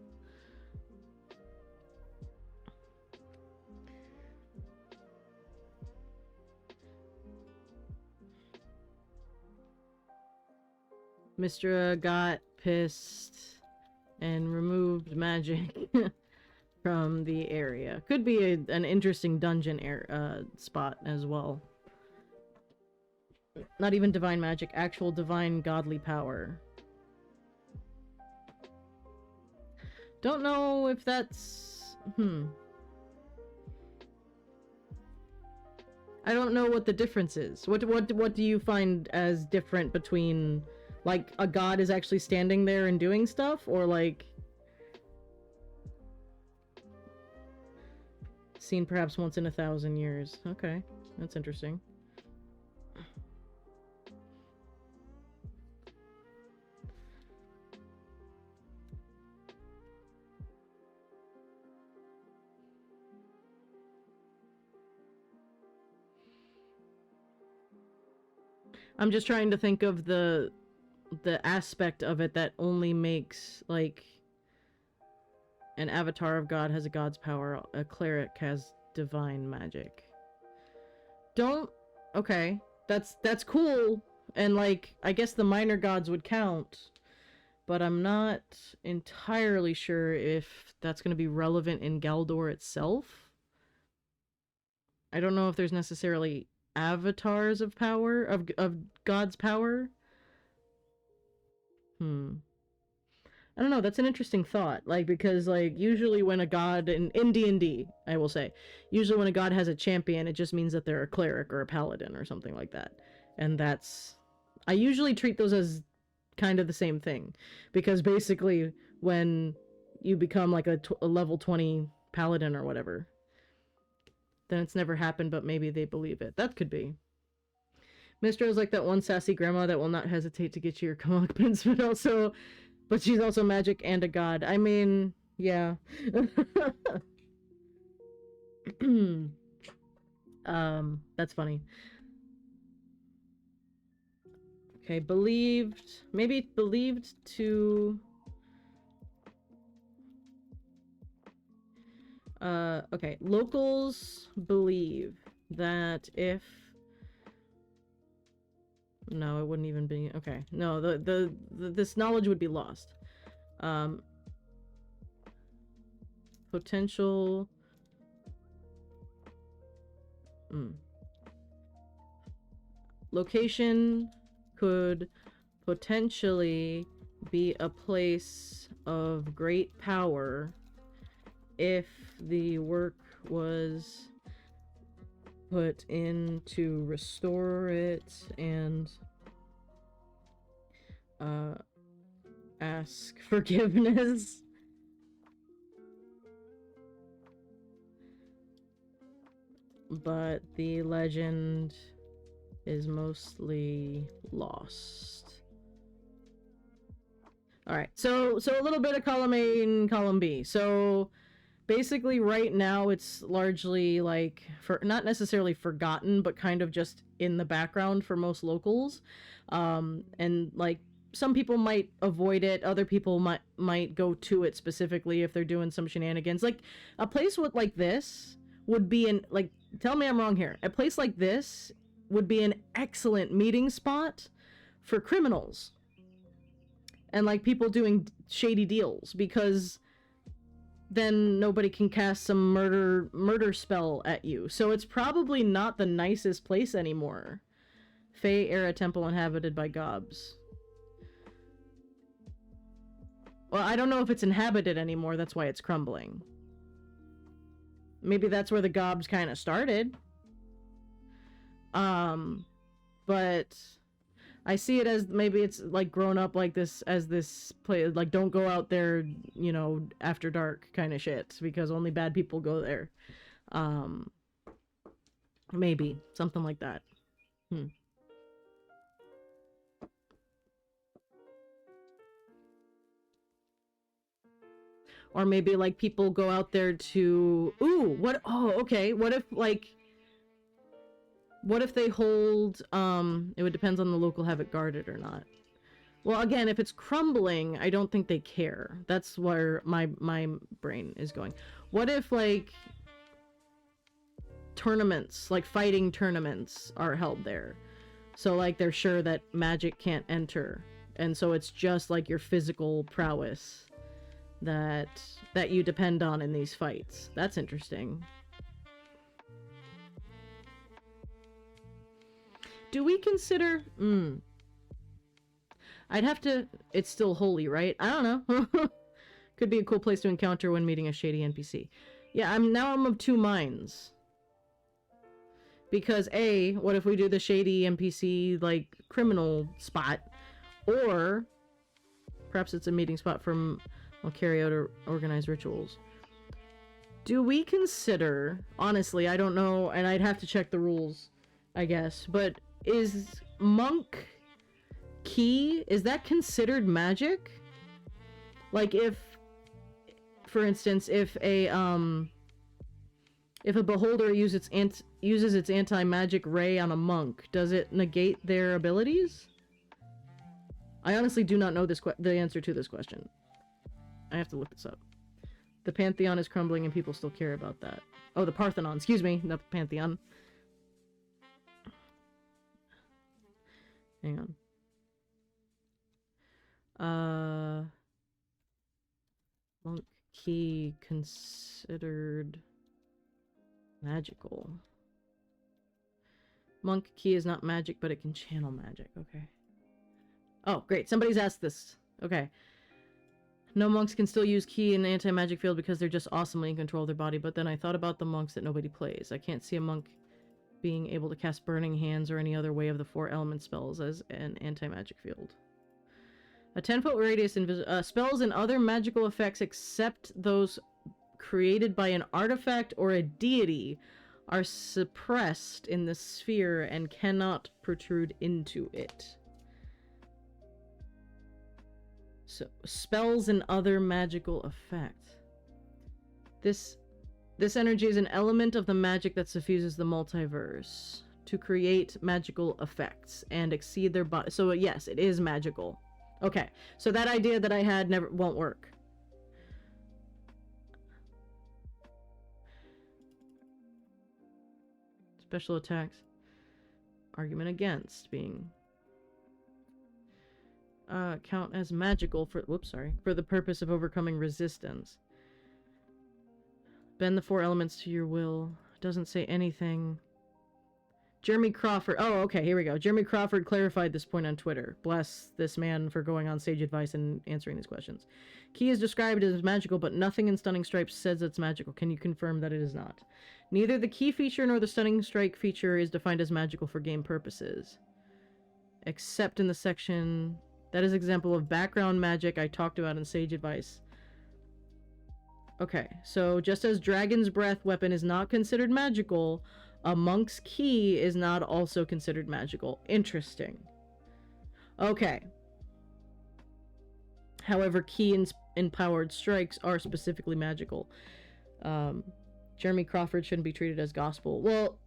Mystra got pissed and removed magic from the area. Could be an interesting dungeon spot as well. Not even divine magic, actual divine godly power. Don't know if that's... I don't know what the difference is. What do you find as different between, like, a god is actually standing there and doing stuff, or, like, seen perhaps once in 1,000 years? Okay, that's interesting. I'm just trying to think of the aspect of it that only makes, like, an avatar of God has a god's power, a cleric has divine magic. Okay, that's cool, and, like, I guess the minor gods would count, but I'm not entirely sure if that's going to be relevant in Galdor itself. I don't know if there's necessarily avatars of power, of God's power. I don't know, that's an interesting thought. Like, because, like, usually when a god, in D&D, I will say, usually when a god has a champion, it just means that they're a cleric or a paladin or something like that. And I usually treat those as kind of the same thing. Because basically, when you become, like, a level 20 paladin or whatever, then it's never happened, but maybe they believe it. That could be. Mistra is like that one sassy grandma that will not hesitate to get you your comeuppance, but she's also magic and a god. I mean, yeah. That's funny. Okay, maybe believed to... okay, locals believe that if... No, it wouldn't even be... Okay, no, this knowledge would be lost. Potential... Location could potentially be a place of great power if the work was put in to restore it and ask forgiveness. But the legend is mostly lost. Alright, so a little bit of column A and column B. So basically right now it's largely, like, not necessarily forgotten, but kind of just in the background for most locals. And, like, some people might avoid it, other people might go to it specifically if they're doing some shenanigans. Like, a place like this would be like, tell me I'm wrong here. A place like this would be an excellent meeting spot for criminals. And, like, people doing shady deals, because then nobody can cast some murder spell at you. So it's probably not the nicest place anymore. Fey era temple inhabited by gobs. Well, I don't know if it's inhabited anymore, that's why it's crumbling. Maybe that's where the gobs kind of started. But I see it as maybe it's like grown up like this as this play, like don't go out there, you know, after dark kind of shit because only bad people go there. Um, maybe something like that. Or maybe like people go out there to okay, what if they hold it would depend on the local have it guarded or not. Well, again, if it's crumbling, I don't think they care. That's where my brain is going. What if like tournaments, like fighting tournaments are held there? So like they're sure that magic can't enter. And so it's just like your physical prowess that you depend on in these fights. That's interesting. Do we consider I'd have to it's still holy, right? I don't know. Could be a cool place to encounter when meeting a shady NPC. Yeah, I'm of two minds. Because A, what if we do the shady NPC like criminal spot? Or perhaps it's a meeting spot from I'll carry out or organize rituals. Do we consider, honestly, I don't know, and I'd have to check the rules, I guess, but is monk key, is that considered magic? Like if, for instance, if a beholder uses its anti-magic ray on a monk, does it negate their abilities? I honestly do not know the answer to this question. I have to look this up. The Pantheon is crumbling and people still care about that. Oh, the Parthenon. Excuse me, not the Pantheon. Hang on. Monk key considered magical. Monk key is not magic, but it can channel magic. Okay. Oh, great. Somebody's asked this. Okay. No monks can still use ki in the anti-magic field because they're just awesomely in control of their body, but then I thought about the monks that nobody plays. I can't see a monk being able to cast Burning Hands or any other way of the 4 element spells as an anti-magic field. A 10-foot radius spells and other magical effects except those created by an artifact or a deity are suppressed in the sphere and cannot protrude into it. So, spells and other magical effects. This energy is an element of the magic that suffuses the multiverse to create magical effects and exceed their body. So yes, it is magical. Okay, so that idea that I had won't work. Special attacks. Argument against being count as magical for the purpose of overcoming resistance. Bend the 4 elements to your will. Doesn't say anything. Jeremy Crawford. Oh, okay, here we go. Jeremy Crawford clarified this point on Twitter. Bless this man for going on Sage Advice and answering these questions. Key is described as magical, but nothing in Stunning Strike says it's magical. Can you confirm that it is not? Neither the key feature nor the Stunning Strike feature is defined as magical for game purposes. Except in the section... That is an example of background magic I talked about in Sage Advice. Okay, so just as Dragon's Breath weapon is not considered magical, a monk's key is not also considered magical. Interesting. Okay. However, key-empowered strikes are specifically magical. Jeremy Crawford shouldn't be treated as gospel. Well,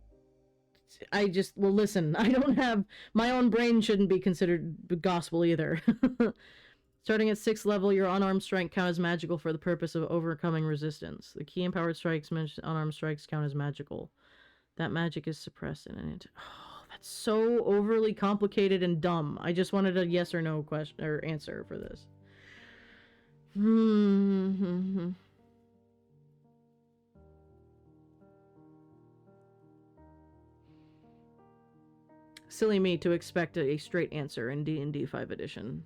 listen, I don't have... My own brain shouldn't be considered gospel either. Starting at 6th level, your unarmed strike count as magical for the purpose of overcoming resistance. The key-empowered strikes mentioned unarmed strikes count as magical. That magic is suppressed in an... Oh, that's so overly complicated and dumb. I just wanted a yes or no question or answer for this. Silly me to expect a straight answer in D&D 5th edition.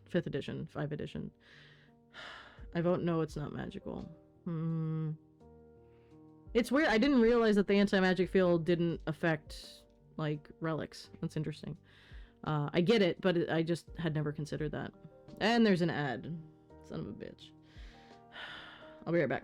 I vote no, it's not magical. It's weird. I didn't realize that the anti-magic field didn't affect, like, relics. That's interesting. I get it, but I just had never considered that. And there's an ad. Son of a bitch. I'll be right back.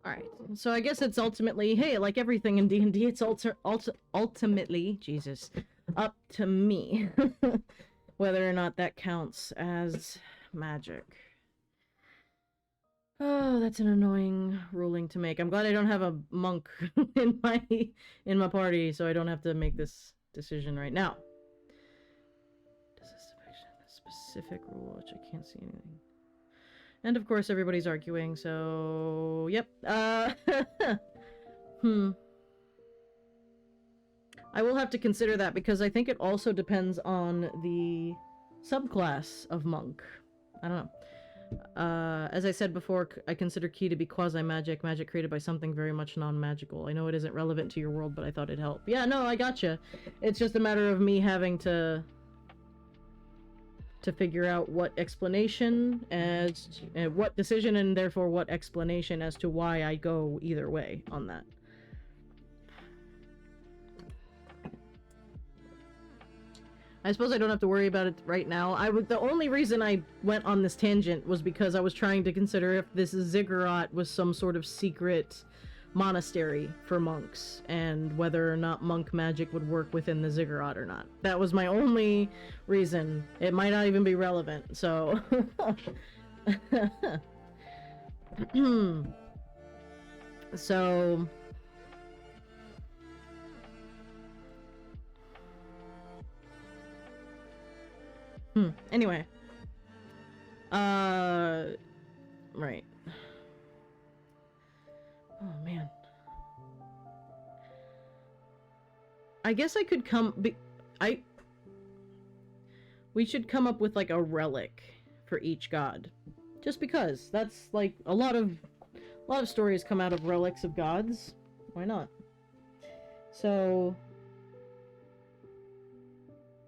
Alright, so I guess it's ultimately, hey, like everything in D&D, it's ultimately, Jesus, up to me. Whether or not that counts as magic. Oh, that's an annoying ruling to make. I'm glad I don't have a monk in my party, so I don't have to make this decision right now. Does this affect a specific rule, which I can't see anything? And of course everybody's arguing, so... Yep. I will have to consider that, because I think it also depends on the subclass of monk. I don't know. As I said before, I consider Key to be quasi-magic, magic created by something very much non-magical. I know it isn't relevant to your world, but I thought it'd help. Yeah, no, I gotcha. It's just a matter of me having to figure out what explanation as what decision, and therefore what explanation as to why I go either way on that. I suppose I don't have to worry about it right now. The only reason I went on this tangent was because I was trying to consider if this ziggurat was some sort of secret monastery for monks, and whether or not monk magic would work within the ziggurat or not. That was my only reason. It might not even be relevant, so... So... Anyway. Right. Oh, man. I guess I could we should come up with, like, a relic for each god. Just because. That's, like, a lot of stories come out of relics of gods. Why not? So...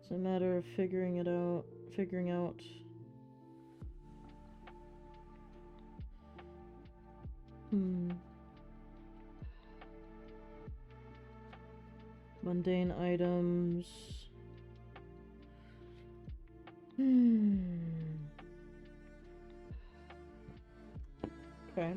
it's a matter of figuring out... Mundane items... Okay.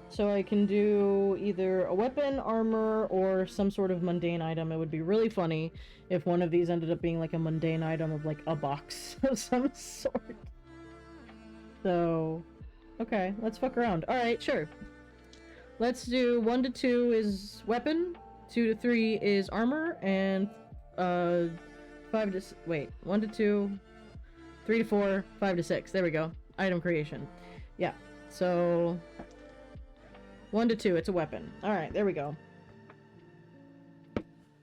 So I can do either a weapon, armor, or some sort of mundane item. It would be really funny if one of these ended up being like a mundane item of like a box of some sort. So, okay, let's fuck around. Alright, sure. Let's do 1 to 2 is weapon, 2 to 3 is armor, and 5 to wait, 1 to 2, 3 to 4, 5 to 6. There we go. Item creation. Yeah. So 1 to 2, it's a weapon. All right, there we go.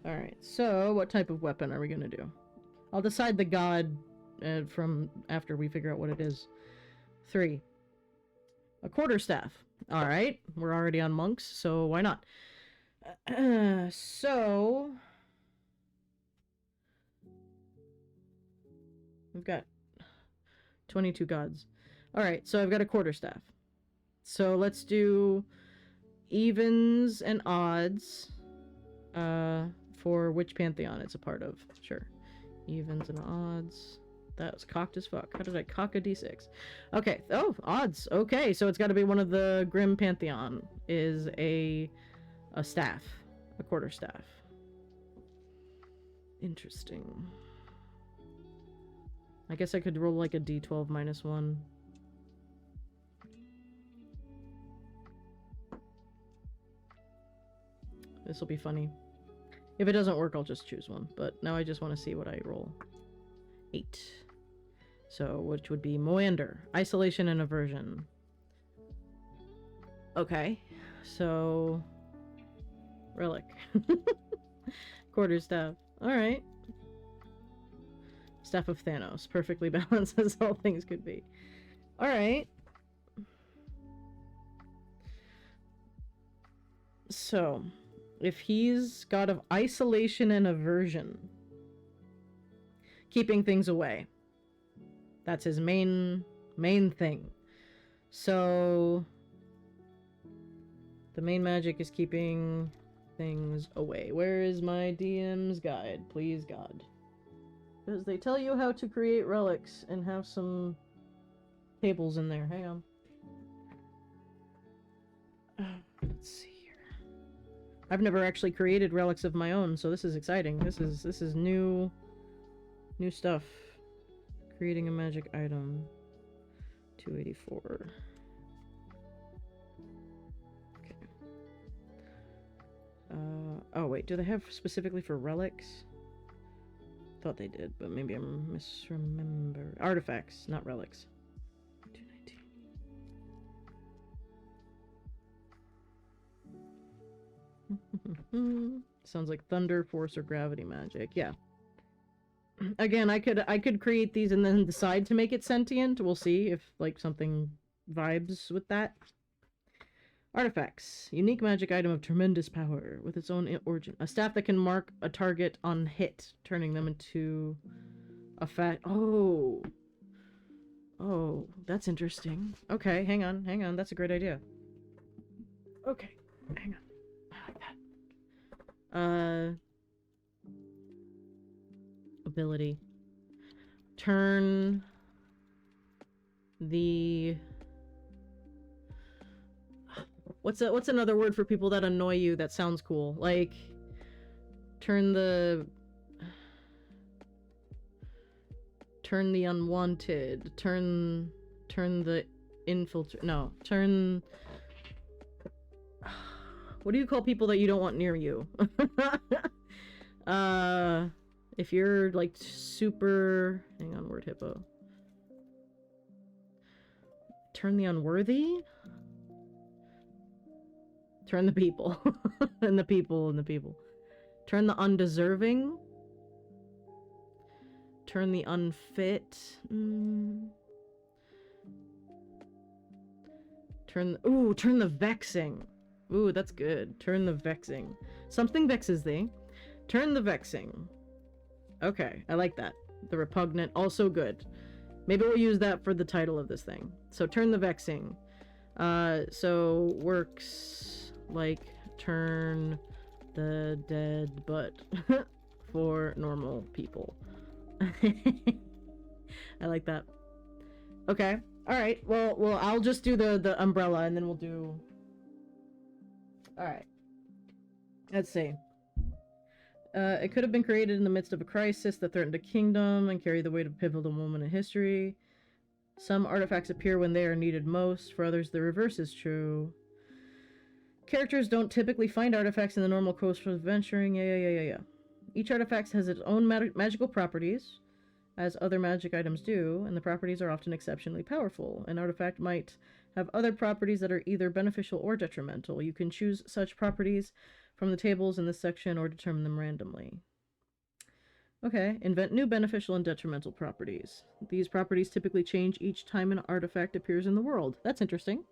All right. So what type of weapon are we gonna do? I'll decide the god from after we figure out what it is. 3. A quarterstaff. All right. We're already on monks, so why not? So we've got 22 gods. All right, so I've got a quarterstaff. So let's do evens and odds for which pantheon it's a part of. Sure. Evens and odds. That was cocked as fuck. How did I cock a d6? Okay. Oh, odds. Okay, so it's got to be one of the Grim pantheon. Is a staff, a quarterstaff. Interesting. I guess I could roll like a d12 minus 1. This will be funny. If it doesn't work, I'll just choose one. But now I just want to see what I roll. 8. So, which would be Moander. Isolation and aversion. Okay. So, relic. Quarterstaff. Alright. Staff of Thanos. Perfectly balanced as all things could be. Alright. So, if he's god of isolation and aversion, keeping things away. That's his main thing. So the main magic is keeping things away. Where is my DM's guide? Please, God. Because they tell you how to create relics and have some tables in there. Hang on. Let's see here. I've never actually created relics of my own, so this is exciting. This is new stuff. Creating a magic item. 284. Okay. Oh wait, do they have specifically for relics? Thought they did, but maybe I'm misremember. Artifacts, not relics. 219. Sounds like thunder, force, or gravity magic. Yeah. Again, I could create these and then decide to make it sentient. We'll see if like something vibes with that. Artifacts. Unique magic item of tremendous power with its own origin. A staff that can mark a target on hit, turning them into a fat... Oh. Oh, that's interesting. Okay, hang on. That's a great idea. Okay, hang on. I like that. Ability. Turn the... What's another word for people that annoy you that sounds cool? Like, turn the unwanted, turn the infiltrate. No, turn... What do you call people that you don't want near you? If you're like super... Hang on, word hippo. Turn the unworthy? Turn the people. and the people. Turn the undeserving. Turn the unfit. Turn the vexing. Ooh, that's good. Turn the vexing. Something vexes thee. Turn the vexing. Okay, I like that. The repugnant, also good. Maybe we'll use that for the title of this thing. So turn the vexing. So works like turn the dead butt for normal people. I like that. Okay. Alright, well, I'll just do the umbrella and then we'll do... Alright. Let's see. It could have been created in the midst of a crisis that threatened a kingdom and carried the weight of a pivotal moment in history. Some artifacts appear when they are needed most. For others, the reverse is true. Characters don't typically find artifacts in the normal course of adventuring. Yeah. Each artifact has its own magical properties, as other magic items do, and the properties are often exceptionally powerful. An artifact might have other properties that are either beneficial or detrimental. You can choose such properties from the tables in this section or determine them randomly. Okay, invent new beneficial and detrimental properties. These properties typically change each time an artifact appears in the world. That's interesting.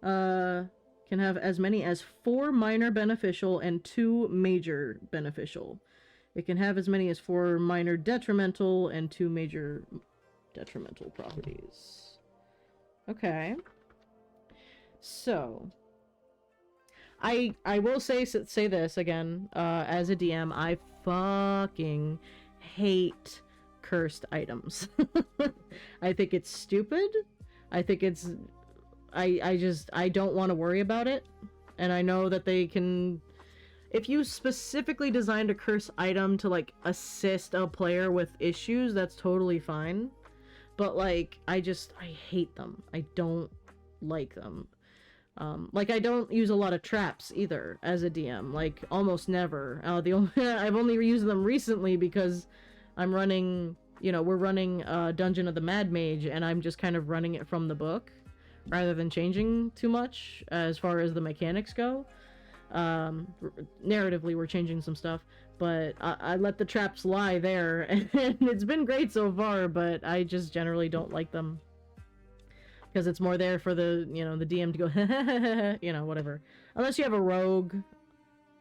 Can have as many as 4 minor beneficial and 2 major beneficial. It can have as many as 4 minor detrimental and 2 major detrimental properties. Okay. So, I will say this again, as a DM, I fucking hate cursed items. I think it's stupid. I think it's... I don't want to worry about it. And I know that they can... If you specifically designed a curse item to, like, assist a player with issues, that's totally fine. But, like, I hate them. I don't like them. Like, I don't use a lot of traps either as a DM. Like, almost never. I've only used them recently because I'm running, you know, we're running Dungeon of the Mad Mage, and I'm just kind of running it from the book rather than changing too much as far as the mechanics go. Narratively, we're changing some stuff, but I let the traps lie there, and it's been great so far, but I just generally don't like them. Because it's more there for the, you know, the DM to go, you know, whatever. Unless you have a rogue,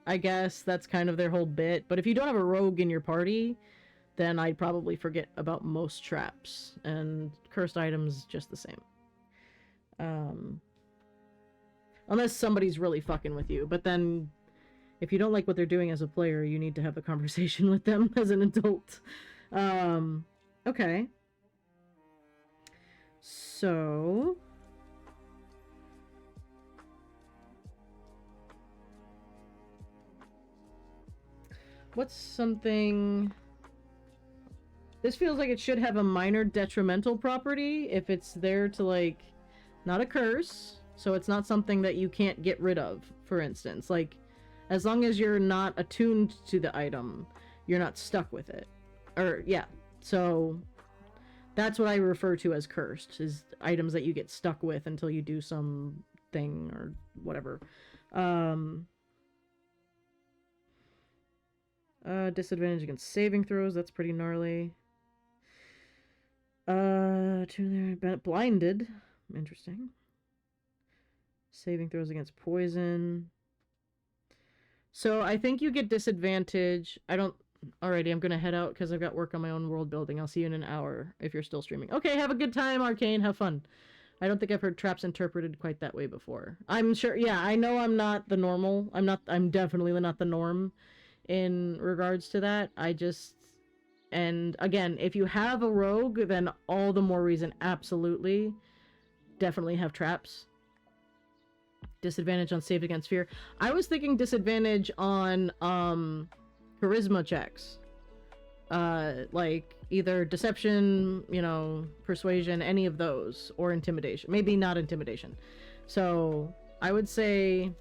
I guess that's kind of their whole bit. But if you don't have a rogue in your party, then I'd probably forget about most traps. And cursed items, just the same. Unless somebody's really fucking with you. But then, if you don't like what they're doing as a player, you need to have a conversation with them as an adult. Okay. So... what's something... This feels like it should have a minor detrimental property if it's there to, like, not a curse, so it's not something that you can't get rid of, for instance. Like, as long as you're not attuned to the item, you're not stuck with it. Or, yeah, so... that's what I refer to as cursed, is items that you get stuck with until you do some thing or whatever. Disadvantage against saving throws, that's pretty gnarly. Blinded. Interesting. Saving throws against poison. So I think you get disadvantage. Alrighty, I'm gonna head out because I've got work on my own world building. I'll see you in an hour if you're still streaming. Okay, have a good time, Arcane. Have fun. I don't think I've heard traps interpreted quite that way before. I'm sure, yeah, I know I'm not the normal. I'm definitely not the norm in regards to that. And again, if you have a rogue, then all the more reason, absolutely, definitely have traps. Disadvantage on save against fear. I was thinking disadvantage on, charisma checks. Like either deception, you know, persuasion, any of those, or intimidation. Maybe not intimidation. So I would say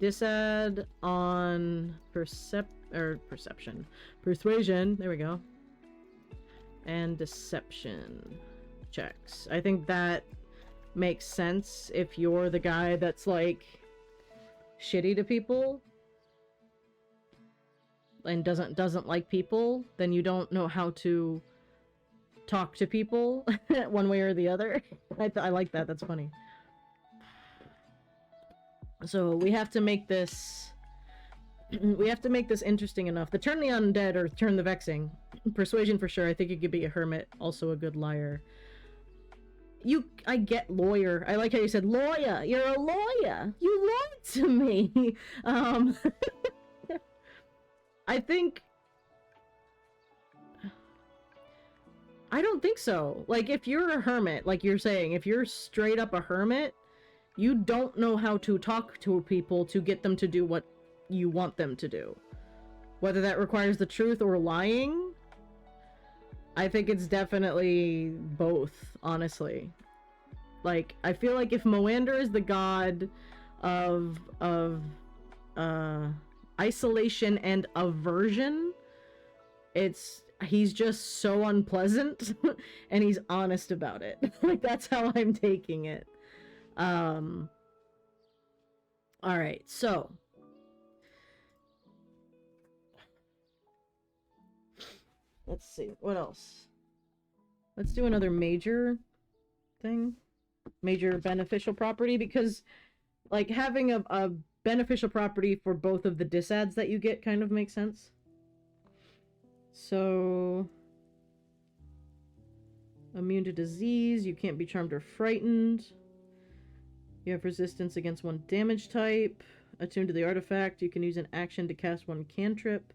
disad on perception, persuasion, there we go, and deception checks. I think that makes sense if you're the guy that's like shitty to people and doesn't like people, then you don't know how to talk to people one way or the other. I like that. That's funny. So we have to make this interesting enough. The turn the undead or turn the vexing. Persuasion for sure. I think it could be a hermit, also a good liar. I get lawyer. I like how you said lawyer. You're a lawyer. You lied to me. I don't think so. Like, if you're a hermit, like you're saying, if you're straight up a hermit, you don't know how to talk to people to get them to do what you want them to do. Whether that requires the truth or lying, I think it's definitely both, honestly. Like, I feel like if Moander is the god of isolation and aversion, he's just so unpleasant and he's honest about it. Like, that's how I'm taking it. All right, so let's see what else. Let's do another major thing, major beneficial property, because like having a beneficial property for both of the disads that you get kind of makes sense. So, immune to disease, you can't be charmed or frightened. You have resistance against one damage type. Attuned to the artifact, you can use an action to cast one cantrip.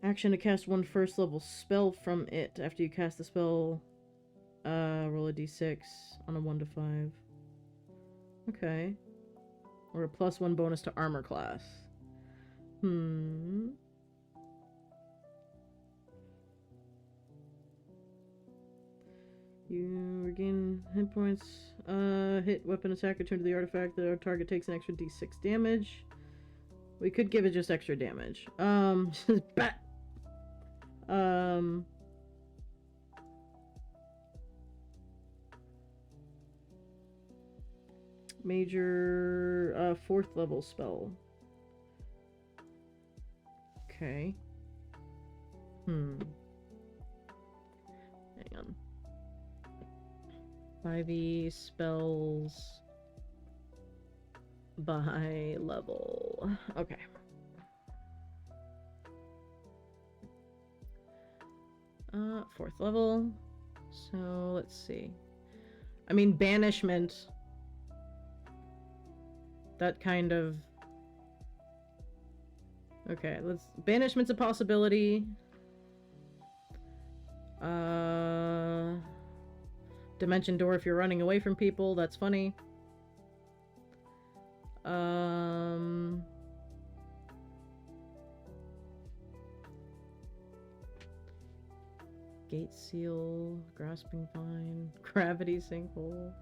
Action to cast one first level spell from it. After you cast the spell, roll a d6 on a 1 to 5. Okay. Or a +1 bonus to armor class. You regain hit points. Hit weapon attack, return to the artifact. The target takes an extra d6 damage. We could give it just extra damage. Bat. Major 4th level spell. Okay. Hang on. 5e spells by level. Okay. Fourth level. So let's see. I mean, banishment. That kind of. Okay, banishment's a possibility. Dimension door if you're running away from people, that's funny. Gate seal, grasping vine, gravity sinkhole.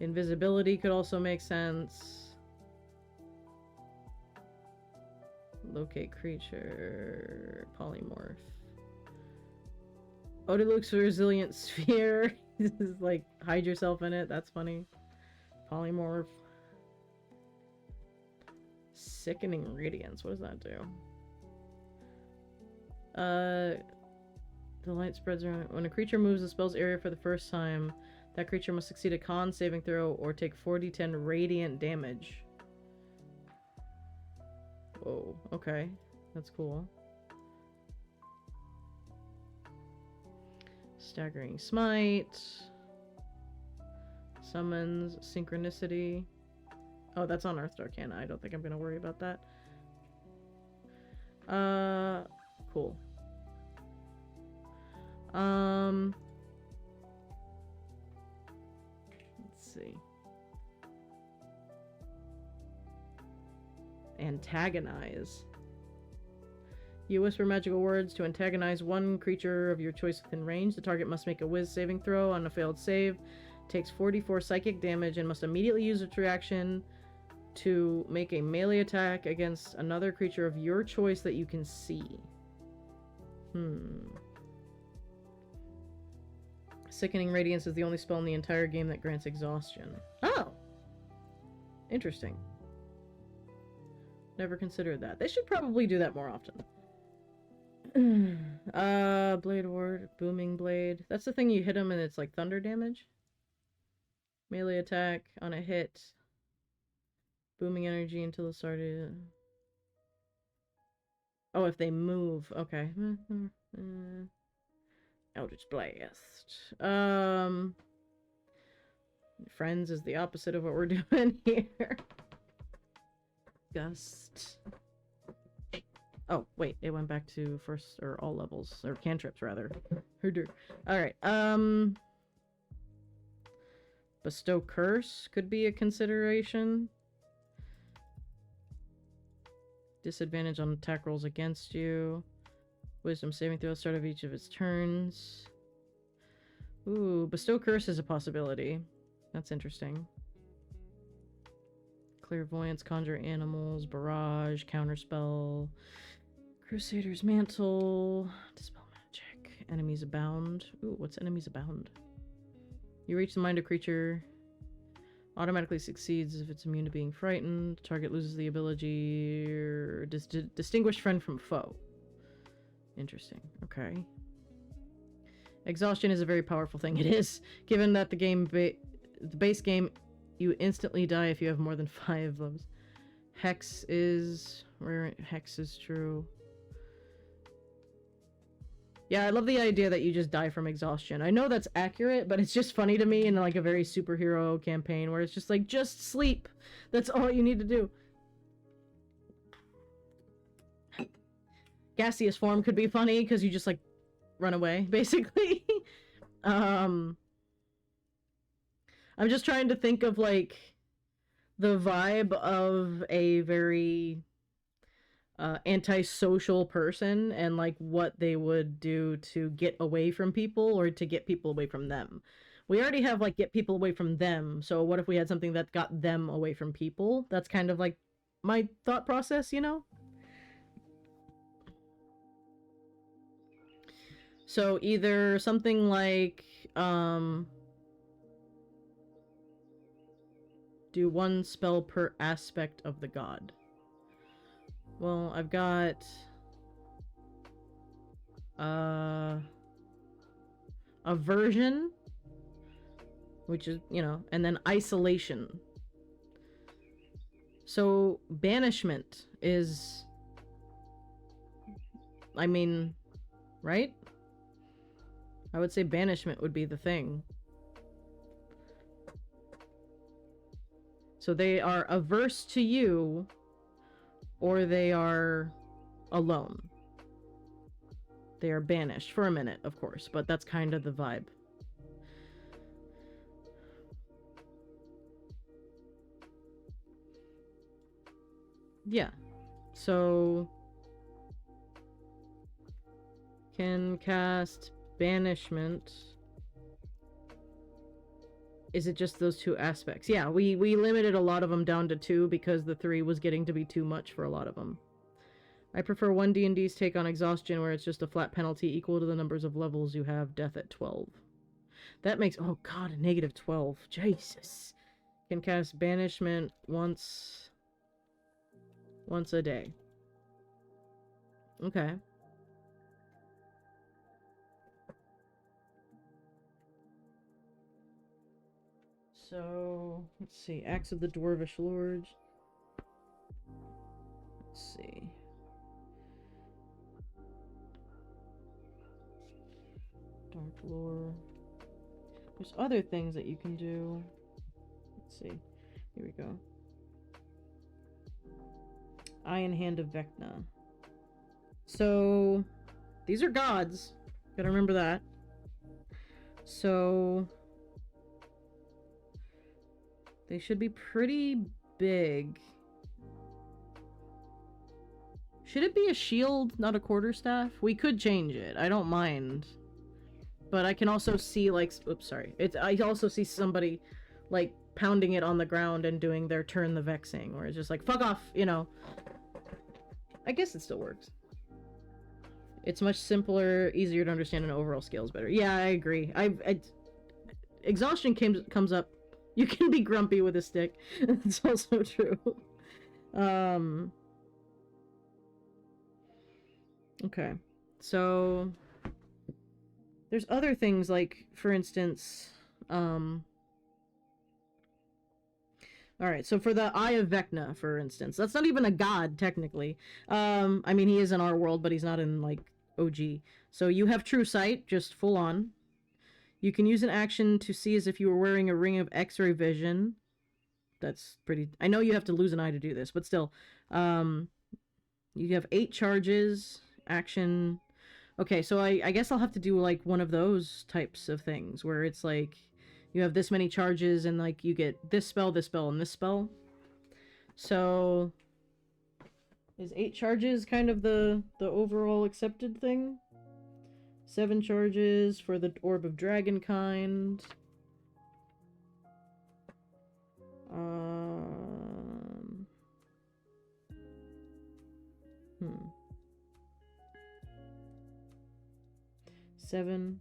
Invisibility could also make sense. Locate creature, polymorph. Odiluk's resilient sphere. This is like, hide yourself in it. That's funny. Polymorph. Sickening radiance. What does that do? The light spreads around. When a creature moves the spell's area for the first time, that creature must succeed a con saving throw or take 4d10 radiant damage. Whoa, okay. That's cool. Staggering Smite. Summons. Synchronicity. Oh, that's on Earth Arcana. I don't think I'm going to worry about that. Cool. Let's see. Antagonize. You whisper magical words to antagonize one creature of your choice within range. The target must make a Wiz saving throw. On a failed save, takes 44 psychic damage and must immediately use its reaction to make a melee attack against another creature of your choice that you can see. Sickening Radiance is the only spell in the entire game that grants exhaustion. Oh! Interesting. Never considered that. They should probably do that more often. Blade Ward, Booming Blade. That's the thing you hit him and it's like thunder damage. Melee attack on a hit. Booming energy until it started. Oh, if they move. Okay. Eldritch Blast. Friends is the opposite of what we're doing here. Gust. Oh, wait, it went back to first, or all levels, or cantrips, rather. Alright, Bestow Curse could be a consideration. Disadvantage on attack rolls against you. Wisdom saving throw at the start of each of its turns. Ooh, bestow curse is a possibility. That's interesting. Clairvoyance, conjure animals, barrage, counterspell, Crusader's mantle, dispel magic, enemies abound. Ooh, what's enemies abound? You reach the mind of creature, automatically succeeds if it's immune to being frightened. Target loses the ability or distinguish friend from foe. Interesting. Okay. Exhaustion is a very powerful thing. It is, given that the base game, you instantly die if you have more than 5 of those. Hex is true. Yeah, I love the idea that you just die from exhaustion. I know that's accurate, but it's just funny to me in like a very superhero campaign where it's just like, just sleep. That's all you need to do. Gaseous form could be funny because you just like run away, basically. I'm just trying to think of like the vibe of a very antisocial person and like what they would do to get away from people or to get people away from them. We already have like get people away from them, so what if we had something that got them away from people? That's kind of like my thought process, you know? So either something like do 1 spell per aspect of the god. Well, I've got aversion, which is, you know, and then isolation. So banishment is, I mean, right? I would say banishment would be the thing. So they are averse to you, or they are alone. They are banished for a minute, of course, but that's kind of the vibe. Yeah. So can cast banishment. Is it just those 2 aspects? Yeah, we limited a lot of them down to 2 because the 3 was getting to be too much for a lot of them. I prefer 1 D&D's take on exhaustion where it's just a flat penalty equal to the numbers of levels you have, death at 12. That makes, oh god, a negative 12. Jesus. Can cast banishment once a day. Okay. So, let's see. Acts of the Dwarvish Lords. Let's see. Dark Lore. There's other things that you can do. Let's see. Here we go. Eye and Hand of Vecna. So, these are gods. Gotta remember that. So, they should be pretty big. Should it be a shield, not a quarterstaff? We could change it. I don't mind. But I can also see, like... Oops, sorry. I also see somebody, like, pounding it on the ground and doing their turn the vexing, where it's just like, fuck off, you know. I guess it still works. It's much simpler, easier to understand, and overall scales better. Yeah, I agree. Exhaustion comes up. You can be grumpy with a stick. It's also true. Okay. So there's other things like, for instance, alright, so for the Eye of Vecna, for instance, that's not even a god, technically. I mean, he is in our world, but he's not in, like, OG. So you have True Sight, just full on. You can use an action to see as if you were wearing a ring of X-ray vision. That's pretty... I know you have to lose an eye to do this, but still. You have 8 charges, action... Okay, so I guess I'll have to do, like, one of those types of things, where it's, like, you have this many charges, and, like, you get this spell, and this spell. So... is 8 charges kind of the overall accepted thing? 7 charges for the Orb of Dragonkind. Hmm. 7.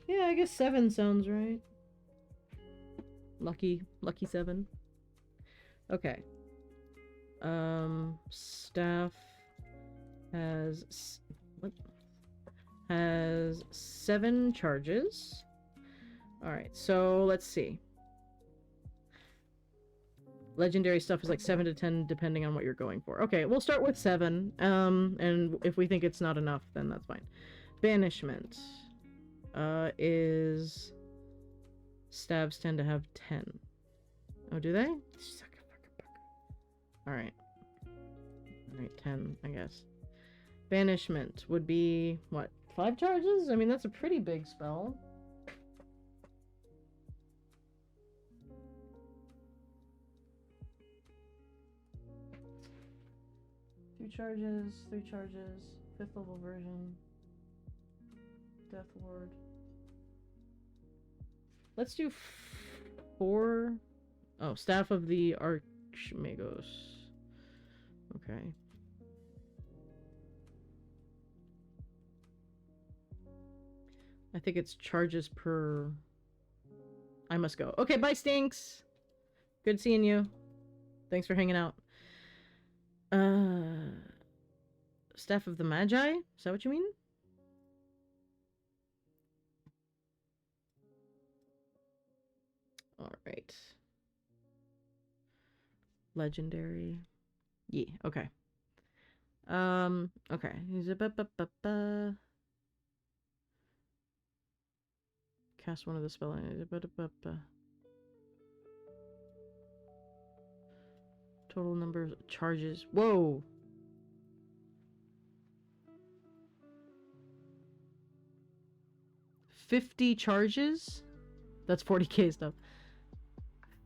Yeah, I guess 7 sounds right. Lucky 7. Okay. Staff has what? Has 7 charges. All right, so let's see. Legendary stuff is like 7 to 10 depending on what you're going for. Okay, we'll start with 7. And if we think it's not enough, then that's fine. Banishment is stabs tend to have 10. Oh, do they? Alright. Alright, 10, I guess. Banishment would be, what, 5 charges? I mean, that's a pretty big spell. Two charges, 3 charges, 5th level version. Death Ward. Let's do 4. Oh, Staff of the Archmagos. Okay. I think it's charges per... I must go. Okay, bye, Stinks! Good seeing you. Thanks for hanging out. Staff of the Magi? Is that what you mean? Alright. Legendary. Yeah, okay. Okay. Cast one of the spell. Total number of charges. Whoa! $50 charges? That's 40k stuff.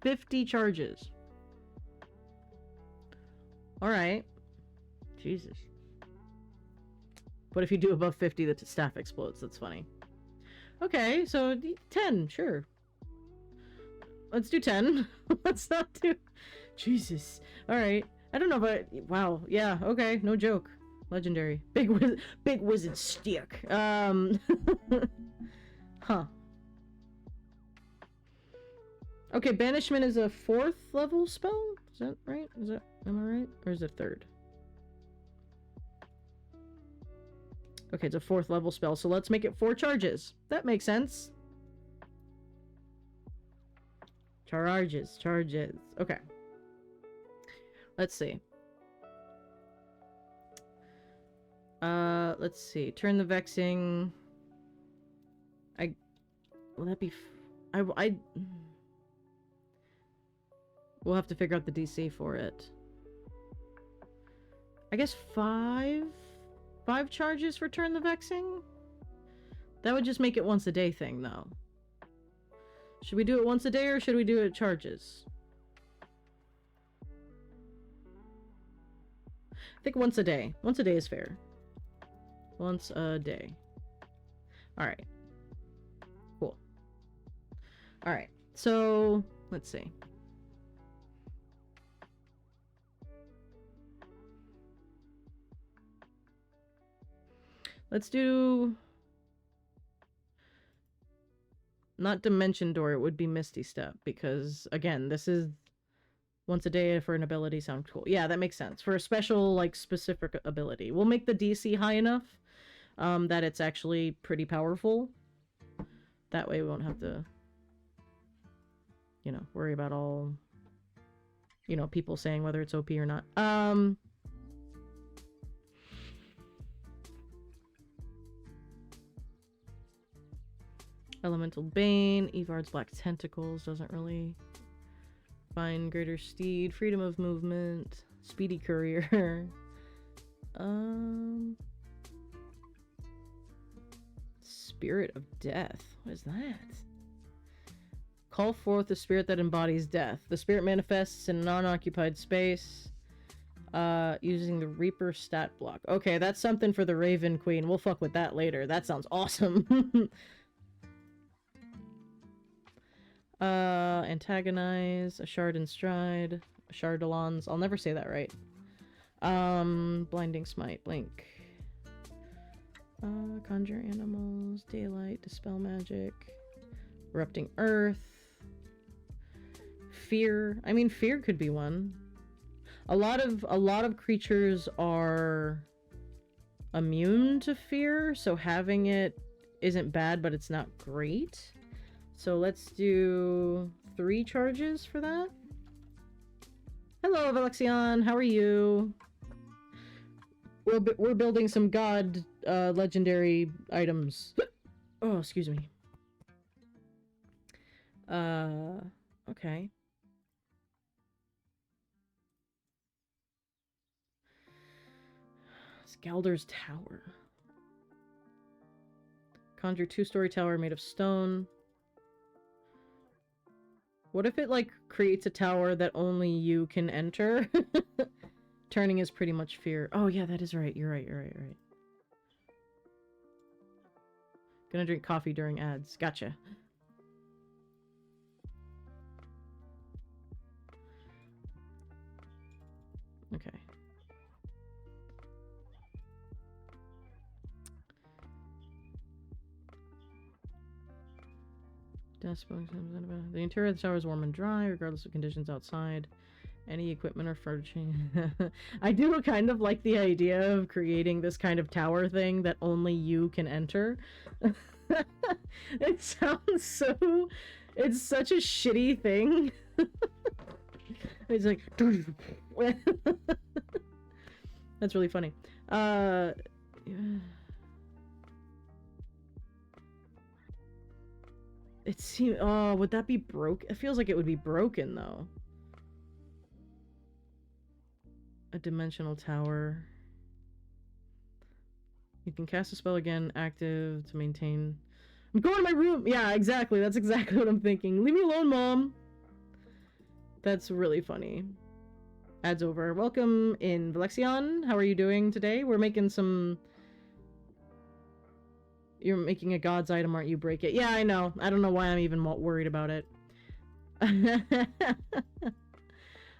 50 charges. Alright. Jesus. What if you do above 50, the staff explodes? That's funny. Okay, so 10, sure. Let's do 10. Let's not do... Jesus. Alright. I don't know, but... Wow. Yeah, okay. No joke. Legendary. Big wizard stick. Huh. Okay, Banishment is a 4th level spell? Is that right? Am I right? Or is it 3rd? Okay, it's a 4th level spell, so let's make it 4 charges. That makes sense. Charges. Okay. Let's see. Let's see. Turn the Vexing. Will that be... We'll have to figure out the DC for it. I guess 5 charges for Turn the Vexing? That would just make it once a day thing, though. Should we do it once a day, or should we do it charges? I think once a day. Once a day is fair. Once a day. Alright. Cool. Alright. So, let's see. Let's do... Not Dimension Door, it would be Misty Step, because, again, this is once a day for an ability. Sounds cool. Yeah, that makes sense. For a special, like, specific ability. We'll make the DC high enough that it's actually pretty powerful. That way we won't have to, you know, worry about all, you know, people saying whether it's OP or not. Elemental Bane, Evard's Black Tentacles, doesn't really... Find Greater Steed, Freedom of Movement, Speedy Courier. Spirit of Death. What is that? Call forth the spirit that embodies death. The spirit manifests in a non-occupied space. Using the Reaper stat block. Okay, that's something for the Raven Queen. We'll fuck with that later. That sounds awesome. Antagonize, a Shard in Stride, a Shardalons. I'll never say that right. Blinding Smite, Blink. Conjure Animals, Daylight, Dispel Magic, Erupting Earth. Fear. I mean, Fear could be one. A lot of creatures are immune to fear, so having it isn't bad, but it's not great. So let's do 3 charges for that. Hello, Valexion. How are you? We're building some god legendary items. Oh, excuse me. Okay. Galder's Tower. Conjure 2-story tower made of stone. What if it, like, creates a tower that only you can enter? Turning is pretty much fear. Oh, yeah, that is right. You're right. Gonna drink coffee during ads. Gotcha. Okay. The interior of the tower is warm and dry, regardless of conditions outside. Any equipment or furnishing. I do kind of like the idea of creating this kind of tower thing that only you can enter. It sounds so... It's such a shitty thing. It's like... That's really funny. Yeah. It seems... Oh, would that be broke? It feels like it would be broken, though. A dimensional tower. You can cast a spell again, active to maintain... I'm going to my room! Yeah, exactly. That's exactly what I'm thinking. Leave me alone, Mom! That's really funny. Ads over. Welcome in, Valexion. How are you doing today? We're making some... You're making a god's item, aren't you? Break it. Yeah, I know. I don't know why I'm even worried about it.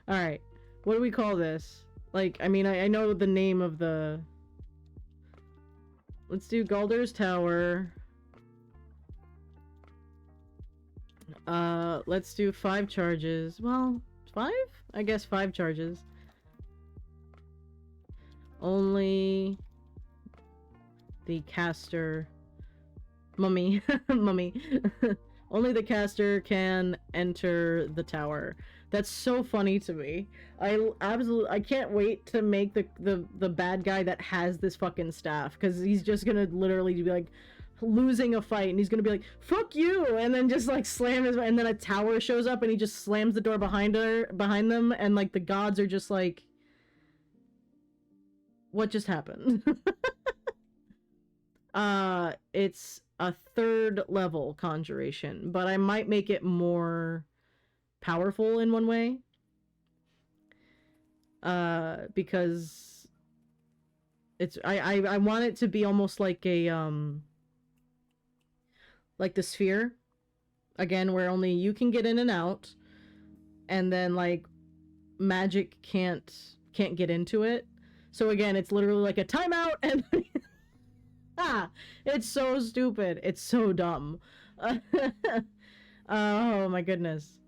Alright. What do we call this? Like, I mean, I know the name of the... Let's do Galder's Tower. Let's do 5 charges. Well, 5? I guess 5 charges. Only... the caster... Mummy. Mummy. Only the caster can enter the tower. That's so funny to me. I can't wait to make the bad guy that has this fucking staff, because he's just gonna literally be like losing a fight and he's gonna be like, fuck you, and then just like slam his, and then a tower shows up and he just slams the door behind them, and like the gods are just like, what just happened? It's a 3rd level conjuration, but I might make it more powerful in one way. Because it's I want it to be almost like a like the sphere again, where only you can get in and out, and then like magic can't get into it. So again, it's literally like a timeout, and ah, it's so stupid. It's so dumb. Oh my goodness.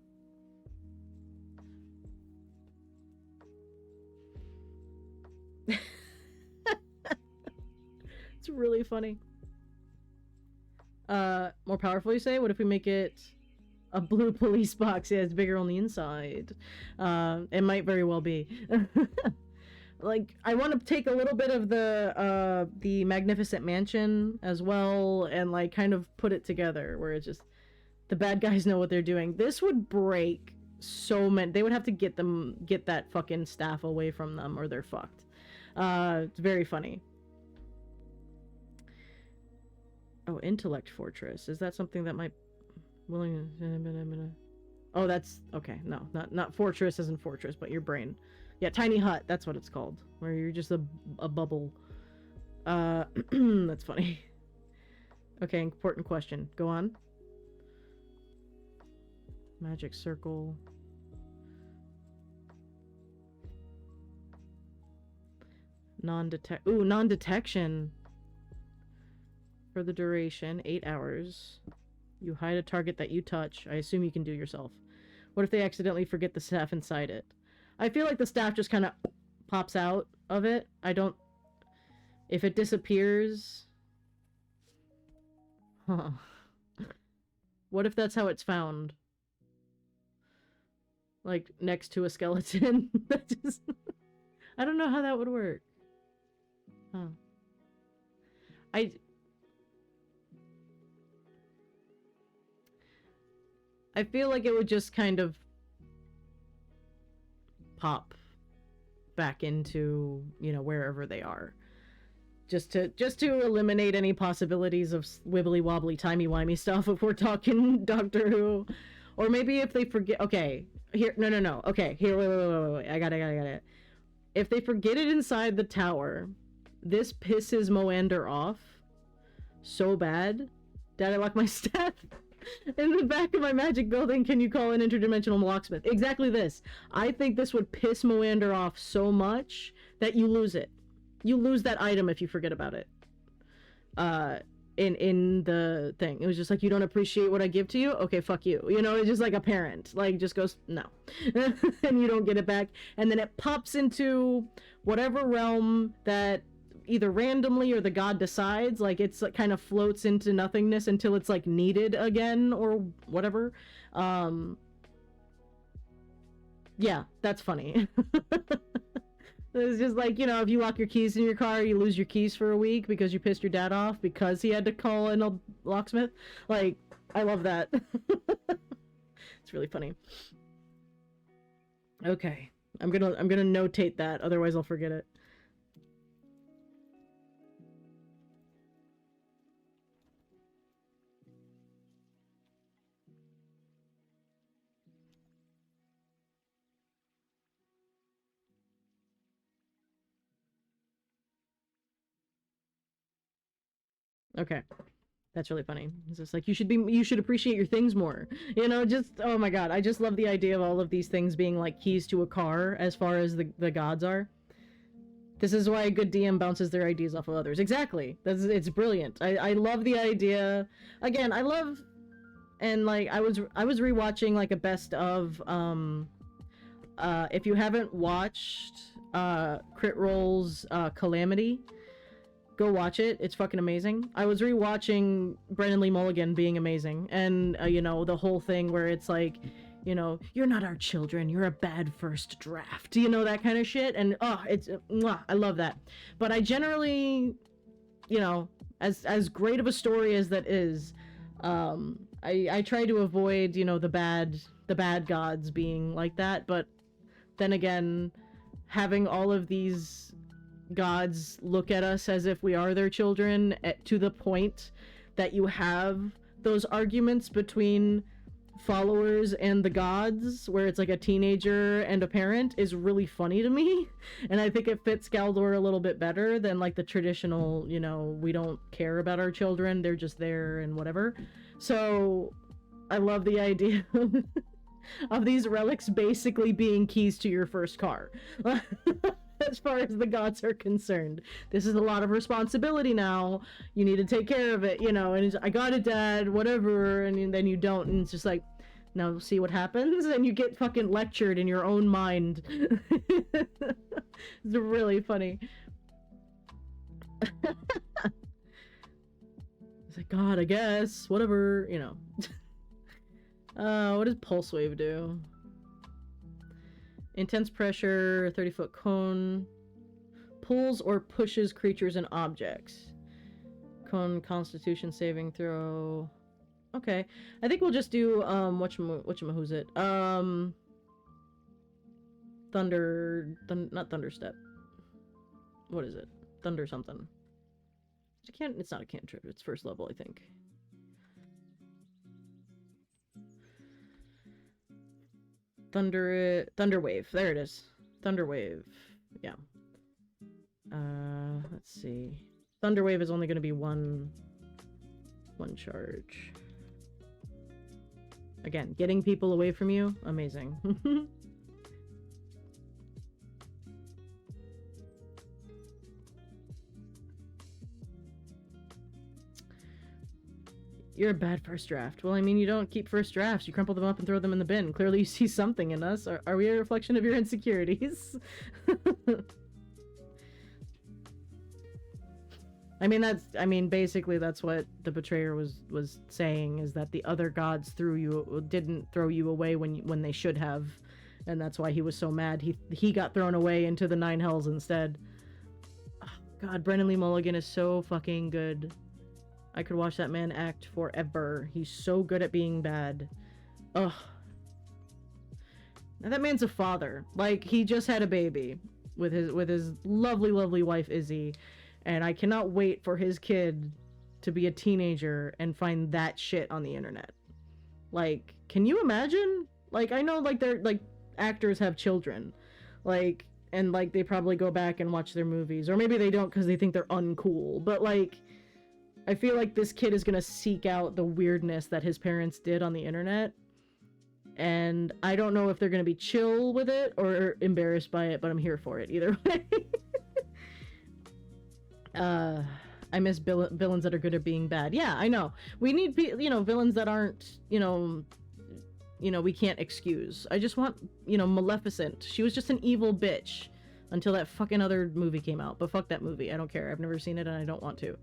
It's really funny. More powerful, you say? What if we make it a blue police box? Yeah, it's bigger on the inside. It might very well be. Like, I want to take a little bit of the Magnificent Mansion as well, and like kind of put it together where it's just the bad guys know what they're doing. This would break so many. They would have to get that fucking staff away from them, or they're fucked. It's very funny. Oh, Intellect Fortress. Is that something that might Oh, that's okay. No, not fortress as in fortress, but your brain. Yeah, tiny hut. That's what it's called. Where you're just a bubble. That's funny. Okay, important question. Go on. Magic circle. Non-detection. For the duration, 8 hours. You hide a target that you touch. I assume you can do yourself. What if they accidentally forget the staff inside it? I feel like the staff just kind of pops out of it. I don't... If it disappears... Huh. What if that's how it's found? Like, next to a skeleton? That just... I don't know how that would work. Huh. I feel like it would just kind of pop back into, you know, wherever they are. Just to eliminate any possibilities of wibbly wobbly timey wimey stuff if we're talking Doctor Who. Or maybe if they forget, okay, here, no, okay, here, wait, I got it. If they forget it inside the tower, this pisses Moander off so bad that I lock my staff in the back of my magic building. Can you call an interdimensional locksmith? Exactly this. I think this would piss Moander off so much that you lose it. You lose that item if you forget about it. In the thing. It was just like, you don't appreciate what I give to you? Okay, fuck you. You know, it's just like a parent. Like, just goes, no. And you don't get it back. And then it pops into whatever realm that either randomly or the god decides. Like, it's like, kind of floats into nothingness until it's, like, needed again or whatever. Yeah, that's funny. It's just like, you know, if you lock your keys in your car, you lose your keys for a week because you pissed your dad off because he had to call in a locksmith. Like, I love that. It's really funny. Okay. I'm gonna notate that, otherwise I'll forget it. Okay. That's really funny. It's just like, you should appreciate your things more. You know, just, oh my god, I just love the idea of all of these things being like keys to a car as far as the gods are. This is why a good DM bounces their ideas off of others. Exactly. It's brilliant. I love the idea. Again, I love, and like I was rewatching like a best of if you haven't watched Crit Roll's Calamity, go watch it. It's fucking amazing. I was rewatching Brennan Lee Mulligan being amazing, and you know, the whole thing where it's like, you know, you're not our children, you're a bad first draft, you know, that kind of shit. And it's I love that. But I generally, you know, as great of a story as that is, I try to avoid, you know, the bad gods being like that. But then again, having all of these gods look at us as if we are their children, to the point that you have those arguments between followers and the gods where it's like a teenager and a parent, is really funny to me. And I think it fits Galdor a little bit better than like the traditional, you know, we don't care about our children, they're just there and whatever. So I love the idea of these relics basically being keys to your first car. As far as the gods are concerned, this is a lot of responsibility now. You need to take care of it, you know. And I got it, Dad, whatever. And then you don't, and it's just like, now we'll see what happens, and you get fucking lectured in your own mind. It's really funny. It's like, God, I guess, whatever, you know. What does Pulse Wave do? Intense pressure, 30-foot cone. Pulls or pushes creatures and objects. Cone Constitution saving throw. Okay. I think we'll just do, who's it? Not Thunderstep. What is it? Thunder something. It's not a cantrip. It's first level, I think. Thunderwave. There it is. Thunderwave. Yeah. Let's see. Thunderwave is only going to be one charge. Again, getting people away from you, amazing. You're a bad first draft. Well, I mean, you don't keep first drafts. You crumple them up and throw them in the bin. Clearly you see something in us. Are we a reflection of your insecurities? Basically that's what the betrayer was saying, is that the other gods didn't throw you away when they should have. And that's why he was so mad. He got thrown away into the 9 hells instead. Oh, God, Brennan Lee Mulligan is so fucking good. I could watch that man act forever. He's so good at being bad. Ugh. Now that man's a father. Like, he just had a baby with his lovely, lovely wife, Izzy. And I cannot wait for his kid to be a teenager and find that shit on the internet. Like, can you imagine? Like, I know, like, they're, like, actors have children. Like, and, like, they probably go back and watch their movies. Or maybe they don't because they think they're uncool. But, like, I feel like this kid is gonna seek out the weirdness that his parents did on the internet. And I don't know if they're gonna be chill with it or embarrassed by it, but I'm here for it either way. I miss villains that are good at being bad. Yeah, I know. We need, villains that aren't, we can't excuse. I just want, Maleficent. She was just an evil bitch until that fucking other movie came out. But fuck that movie. I don't care. I've never seen it and I don't want to.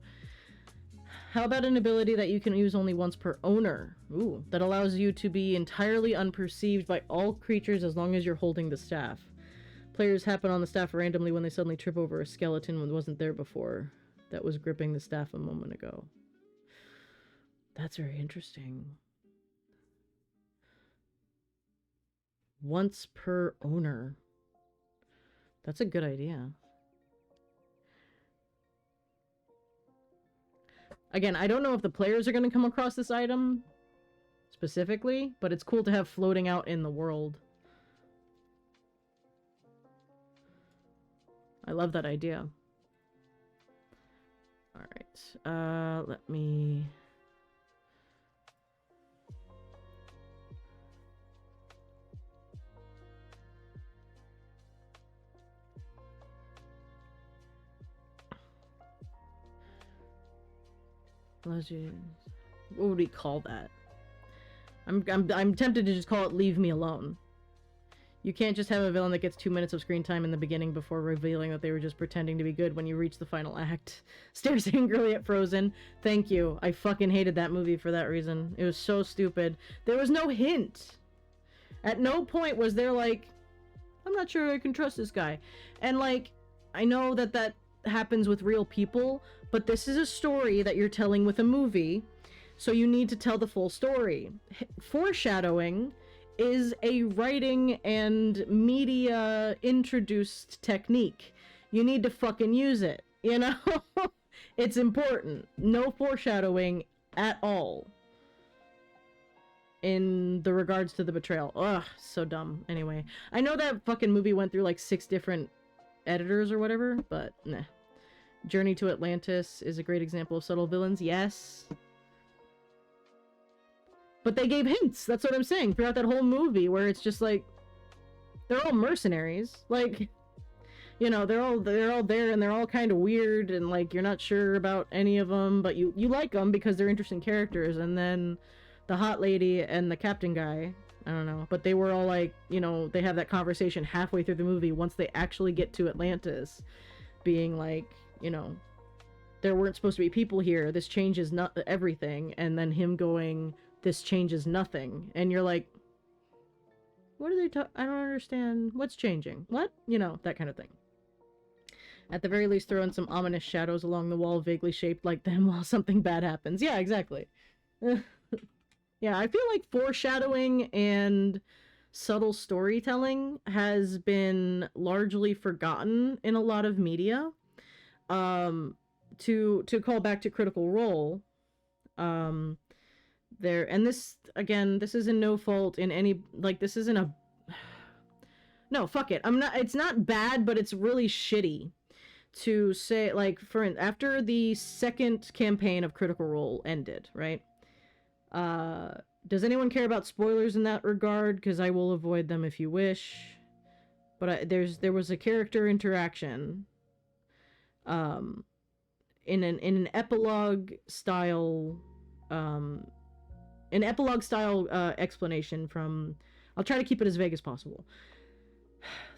How about an ability that you can use only once per owner? Ooh, that allows you to be entirely unperceived by all creatures as long as you're holding the staff. Players happen on the staff randomly when they suddenly trip over a skeleton that wasn't there before, that was gripping the staff a moment ago. That's very interesting. Once per owner. That's a good idea. Again, I don't know if the players are going to come across this item specifically, but it's cool to have floating out in the world. I love that idea. Alright, let me... What would we call that? I'm tempted to just call it Leave Me Alone. You can't just have a villain that gets 2 minutes of screen time in the beginning before revealing that they were just pretending to be good when you reach the final act. Stares angrily at Frozen. Thank you. I fucking hated that movie for that reason. It was so stupid. There was no hint. At no point was there like, I'm not sure I can trust this guy. And like, I know that happens with real people, but this is a story that you're telling with a movie, so you need to tell the full story. Foreshadowing is a writing and media introduced technique. You need to fucking use it, you know? It's important. No foreshadowing at all in the regards to the betrayal. Ugh, so dumb. Anyway, I know that fucking movie went through like 6 different editors or whatever, but nah. Journey to Atlantis is a great example of subtle villains, yes. But they gave hints, that's what I'm saying, throughout that whole movie, where it's just like, they're all mercenaries. Like, you know, they're all there and they're all kind of weird and like, you're not sure about any of them, but you like them because they're interesting characters. And then the hot lady and the captain guy, I don't know, but they were all like, you know, they have that conversation halfway through the movie once they actually get to Atlantis, being like, you know, there weren't supposed to be people here, this changes not everything, and then him going, this changes nothing, and you're like, what are they I don't understand, what's changing, what, you know, that kind of thing. At the very least, throw in some ominous shadows along the wall vaguely shaped like them while something bad happens. Yeah, exactly. Yeah, I feel like foreshadowing and subtle storytelling has been largely forgotten in a lot of media. To call back to Critical Role, there, and this, again, this is in no fault in any, like, this isn't a, no, fuck it. I'm not. It's not bad, but it's really shitty to say, like, after the second campaign of Critical Role ended, right? Does anyone care about spoilers in that regard? Because I will avoid them if you wish. But there was a character interaction, in an epilogue style, explanation from. I'll try to keep it as vague as possible.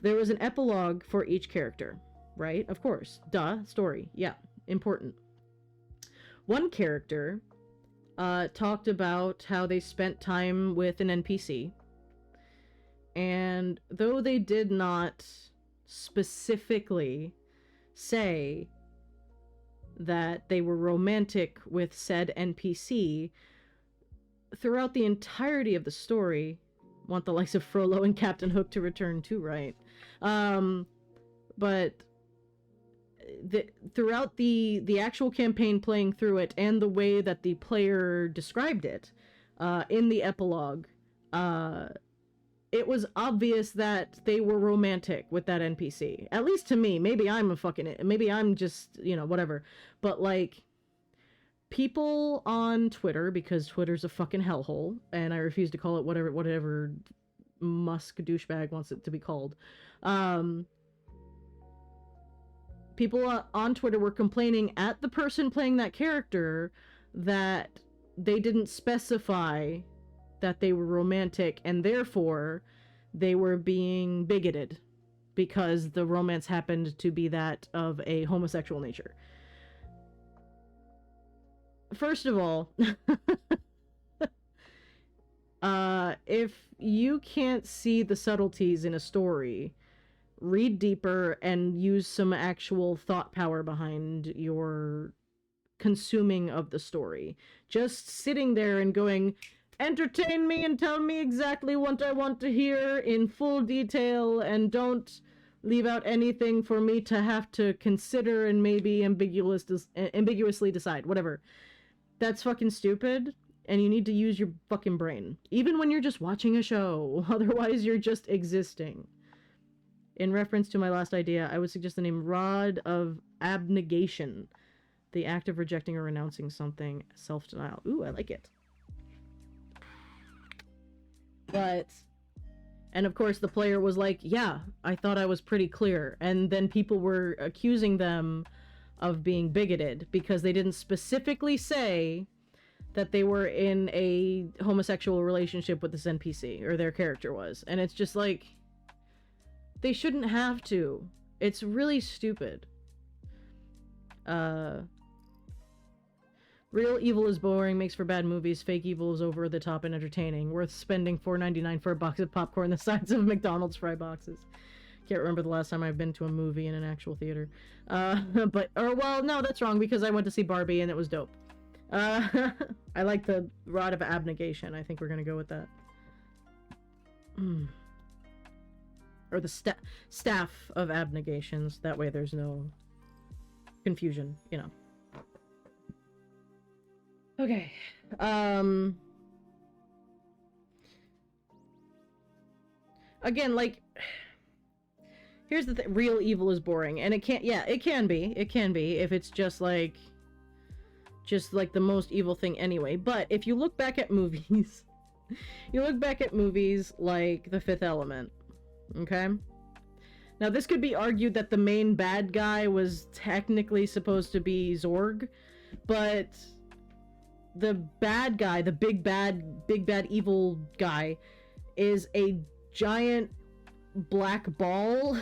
There was an epilogue for each character, right? Of course, duh, story, yeah, important. One character talked about how they spent time with an NPC, and though they did not specifically say that they were romantic with said NPC, throughout the entirety of the story, want the likes of Frollo and Captain Hook to return too, right? But throughout the actual campaign, playing through it, and the way that the player described it in the epilogue, it was obvious that they were romantic with that NPC. At least to me. Maybe I'm maybe I'm just, whatever. But, like, people on Twitter, because Twitter's a fucking hellhole, and I refuse to call it whatever Musk douchebag wants it to be called. People on Twitter were complaining at the person playing that character that they didn't specify that they were romantic, and therefore they were being bigoted because the romance happened to be that of a homosexual nature. First of all, if you can't see the subtleties in a story, read deeper and use some actual thought power behind your consuming of the story. Just sitting there and going, entertain me and tell me exactly what I want to hear in full detail, and don't leave out anything for me to have to consider and maybe ambiguously decide, whatever. That's fucking stupid, and you need to use your fucking brain. Even when you're just watching a show, otherwise you're just existing. In reference to my last idea, I would suggest the name Rod of Abnegation. The act of rejecting or renouncing something. Self-denial. Ooh, I like it. But, and of course the player was like, yeah, I thought I was pretty clear. And then people were accusing them of being bigoted because they didn't specifically say that they were in a homosexual relationship with this NPC, or their character was. And it's just like, they shouldn't have to. It's really stupid. Real evil is boring, makes for bad movies. Fake evil is over the top and entertaining. Worth spending $4.99 for a box of popcorn the size of McDonald's fry boxes. Can't remember the last time I've been to a movie in an actual theater. No, that's wrong, because I went to see Barbie and it was dope. I like the Rod of Abnegation. I think we're gonna go with that. Or the staff of abnegations. That way there's no confusion, Okay. Again, like, here's the thing. Real evil is boring, and it can be if it's just like the most evil thing anyway. But if you look back at movies, like The Fifth Element, okay? Now, this could be argued that the main bad guy was technically supposed to be Zorg, but the bad guy, the big bad evil guy, is a giant black ball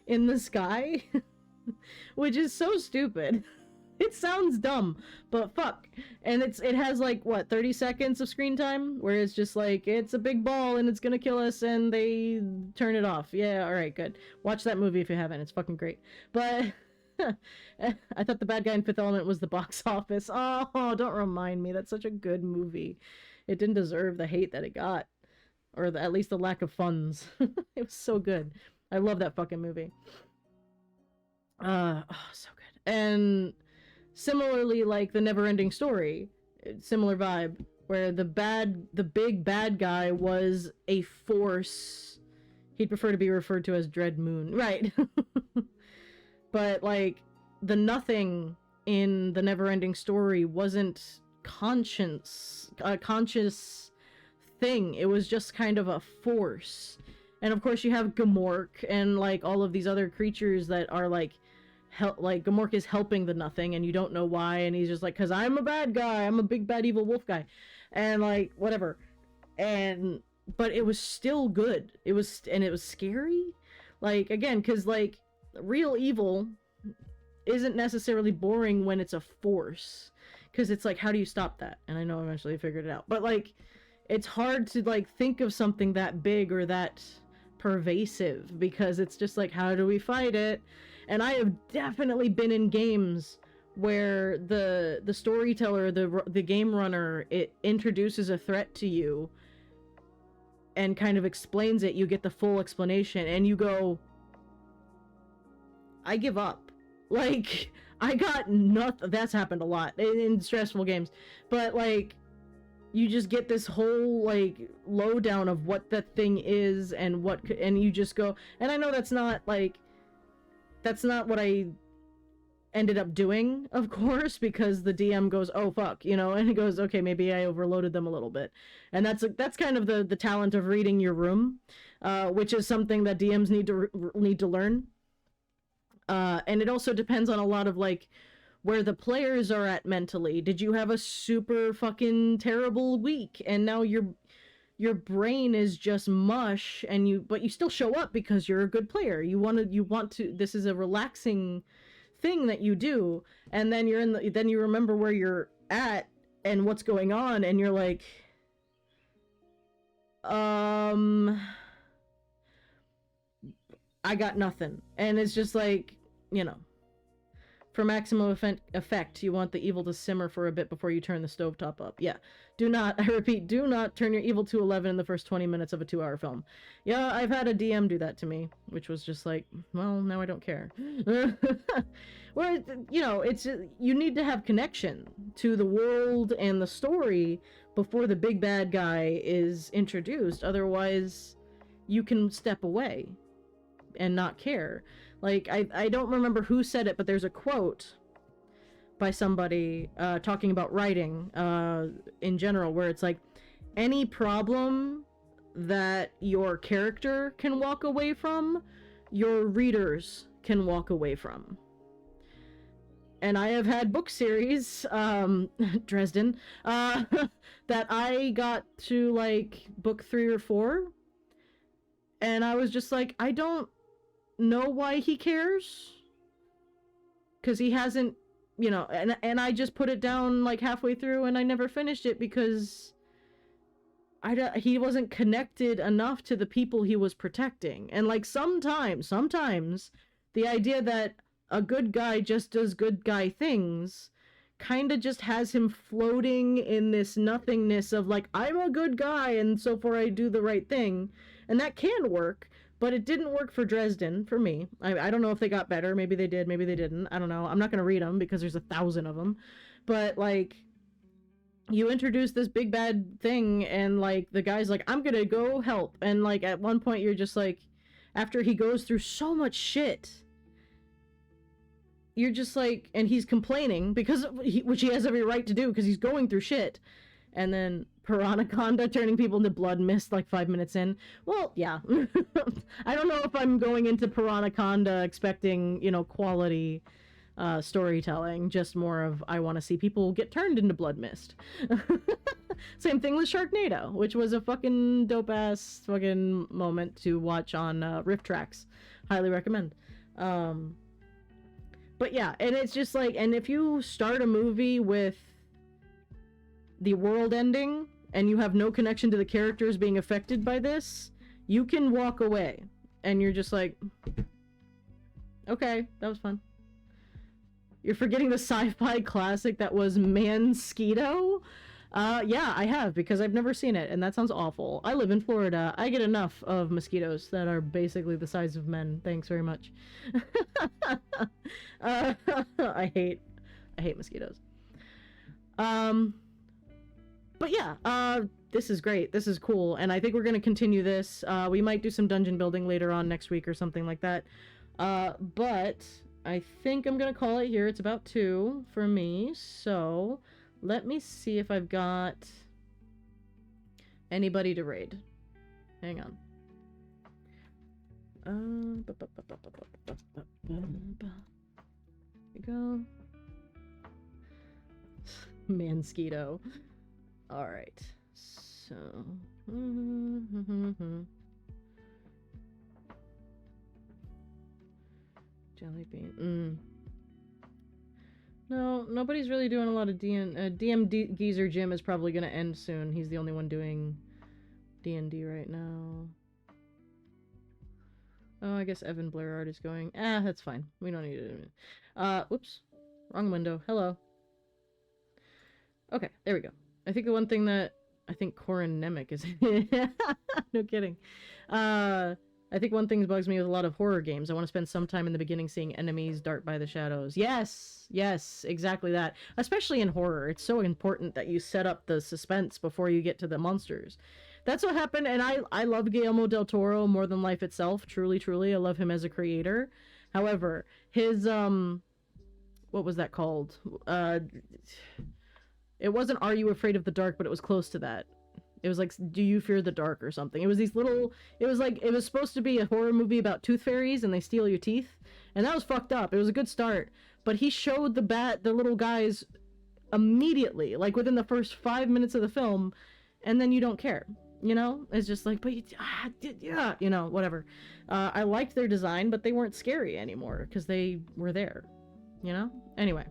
in the sky, which is so stupid. It sounds dumb, but fuck. And it has like, what, 30 seconds of screen time? Where it's just like, it's a big ball and it's gonna kill us, and they turn it off. Yeah, alright, good. Watch that movie if you haven't. It's fucking great. But I thought the bad guy in Fifth Element was the box office. Oh, don't remind me. That's such a good movie. It didn't deserve the hate that it got. Or at least the lack of funds. It was so good. I love that fucking movie. So good. And similarly, like The Never-Ending Story, similar vibe, where the big bad guy was a force He'd prefer to be referred to as Dread Moon. Right. But, like, the nothing in the never-ending story wasn't a conscious thing. It was just kind of a force. And of course you have Gamork and, like, all of these other creatures that are, like, Gamork is helping the nothing, and you don't know why, and he's just like, 'cause I'm a bad guy, I'm a big bad evil wolf guy. And, like, whatever. But it was still good. It was scary. Like, again, 'cause, like, real evil isn't necessarily boring when it's a force. 'Cause it's like, how do you stop that? And I know eventually I figured it out. But, like, it's hard to, like, think of something that big or that pervasive, because it's just like, how do we fight it? And I have definitely been in games where the storyteller, the game runner, it introduces a threat to you and kind of explains it. You get the full explanation, and you go, I give up. Like, I got nothing. That's happened a lot in stressful games. But, like, you just get this whole, like, lowdown of what that thing is and and you just go, and I know that's not what I ended up doing, of course, because the DM goes, oh fuck, you know, and he goes, okay, maybe I overloaded them a little bit. And that's kind of the talent of reading your room, which is something that DMs need to learn. And it also depends on a lot of, like, where the players are at mentally. Did you have a super fucking terrible week and now your brain is just mush, but you still show up because you're a good player. You want to, this is a relaxing thing that you do, and then then you remember where you're at and what's going on, and you're like, I got nothing. And it's just like, you know, for maximum effect, you want the evil to simmer for a bit before you turn the stovetop up. Yeah. I repeat, do not turn your evil to 11 in the first 20 minutes of a 2-hour film. Yeah, I've had a DM do that to me, which was just like, well, now I don't care. Well, you know, you need to have connection to the world and the story before the big bad guy is introduced. Otherwise, you can step away and not care. Like, I don't remember who said it, but there's a quote by somebody talking about writing in general, where it's like, any problem that your character can walk away from, your readers can walk away from. And I have had book series, Dresden, that I got to, like, book 3 or 4, and I was just like, I don't know why he cares, because he hasn't, you know, and I just put it down, like, halfway through, and I never finished it because he wasn't connected enough to the people he was protecting. And, like, sometimes the idea that a good guy just does good guy things kind of just has him floating in this nothingness of, like, I'm a good guy and so far I do the right thing, and that can work. But it didn't work for Dresden, for me. I don't know if they got better. Maybe they did, maybe they didn't. I don't know. I'm not going to read them because there's 1,000 of them. But, like, you introduce this big bad thing, and, like, the guy's like, I'm going to go help. And, like, at one point you're just like, after he goes through so much shit, you're just like, and he's complaining, which he has every right to do, because he's going through shit. And then Piranaconda turning people into blood mist like 5 minutes in. Well, yeah. I don't know if I'm going into Piranaconda expecting, you know, quality storytelling. Just more of, I want to see people get turned into blood mist. Same thing with Sharknado, which was a fucking dope-ass fucking moment to watch on Rift Tracks. Highly recommend. But yeah, and it's just like, and if you start a movie with the world ending and you have no connection to the characters being affected by this, you can walk away and you're just like, okay, that was fun. You're forgetting the sci-fi classic that was Mansquito. Yeah, I have, because I've never seen it, and that sounds awful. I live in Florida. I get enough of mosquitoes that are basically the size of men. Thanks very much. I hate mosquitoes. But yeah, this is great. This is cool. And I think we're going to continue this. We might do some dungeon building later on next week or something like that. But I think I'm going to call it here. It's about 2 for me. So let me see if I've got anybody to raid. Hang on. Here we go. Mansquito. Alright. So. Jelly bean. No, nobody's really doing a lot of DM Geezer Jim is probably going to end soon. He's the only one doing D&D right now. Oh, I guess Evan Blairard is going. That's fine. We don't need it. Whoops. Wrong window. Hello. Okay, there we go. I think the one thing that I think Corin Nemec is no kidding. I think one thing that bugs me with a lot of horror games, I want to spend some time in the beginning seeing enemies dart by the shadows. Yes, exactly that. Especially in horror, it's so important that you set up the suspense before you get to the monsters. That's what happened, and I love Guillermo del Toro more than life itself. Truly, I love him as a creator. However, his what was that called? It wasn't Are You Afraid of the Dark, but it was close to that. It was like Do You Fear the Dark or something. It was these little, it was supposed to be a horror movie about tooth fairies and they steal your teeth. And that was fucked up. It was a good start. But he showed the little guys immediately, like within the first 5 minutes of the film, and then you don't care. You know? It's just like, but yeah, you know, whatever. I liked their design, but they weren't scary anymore because they were there. You know? Anyway.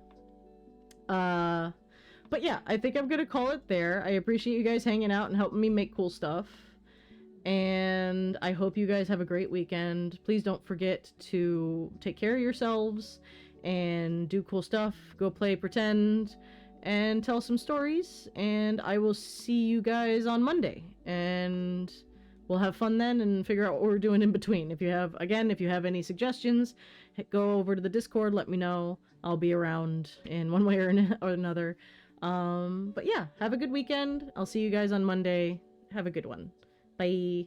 But yeah, I think I'm gonna call it there. I appreciate you guys hanging out and helping me make cool stuff. And I hope you guys have a great weekend. Please don't forget to take care of yourselves and do cool stuff. Go play pretend and tell some stories. And I will see you guys on Monday. And we'll have fun then and figure out what we're doing in between. If you have any suggestions, go over to the Discord, let me know. I'll be around in one way or another. But yeah, have a good weekend. I'll see you guys on Monday. Have a good one. Bye.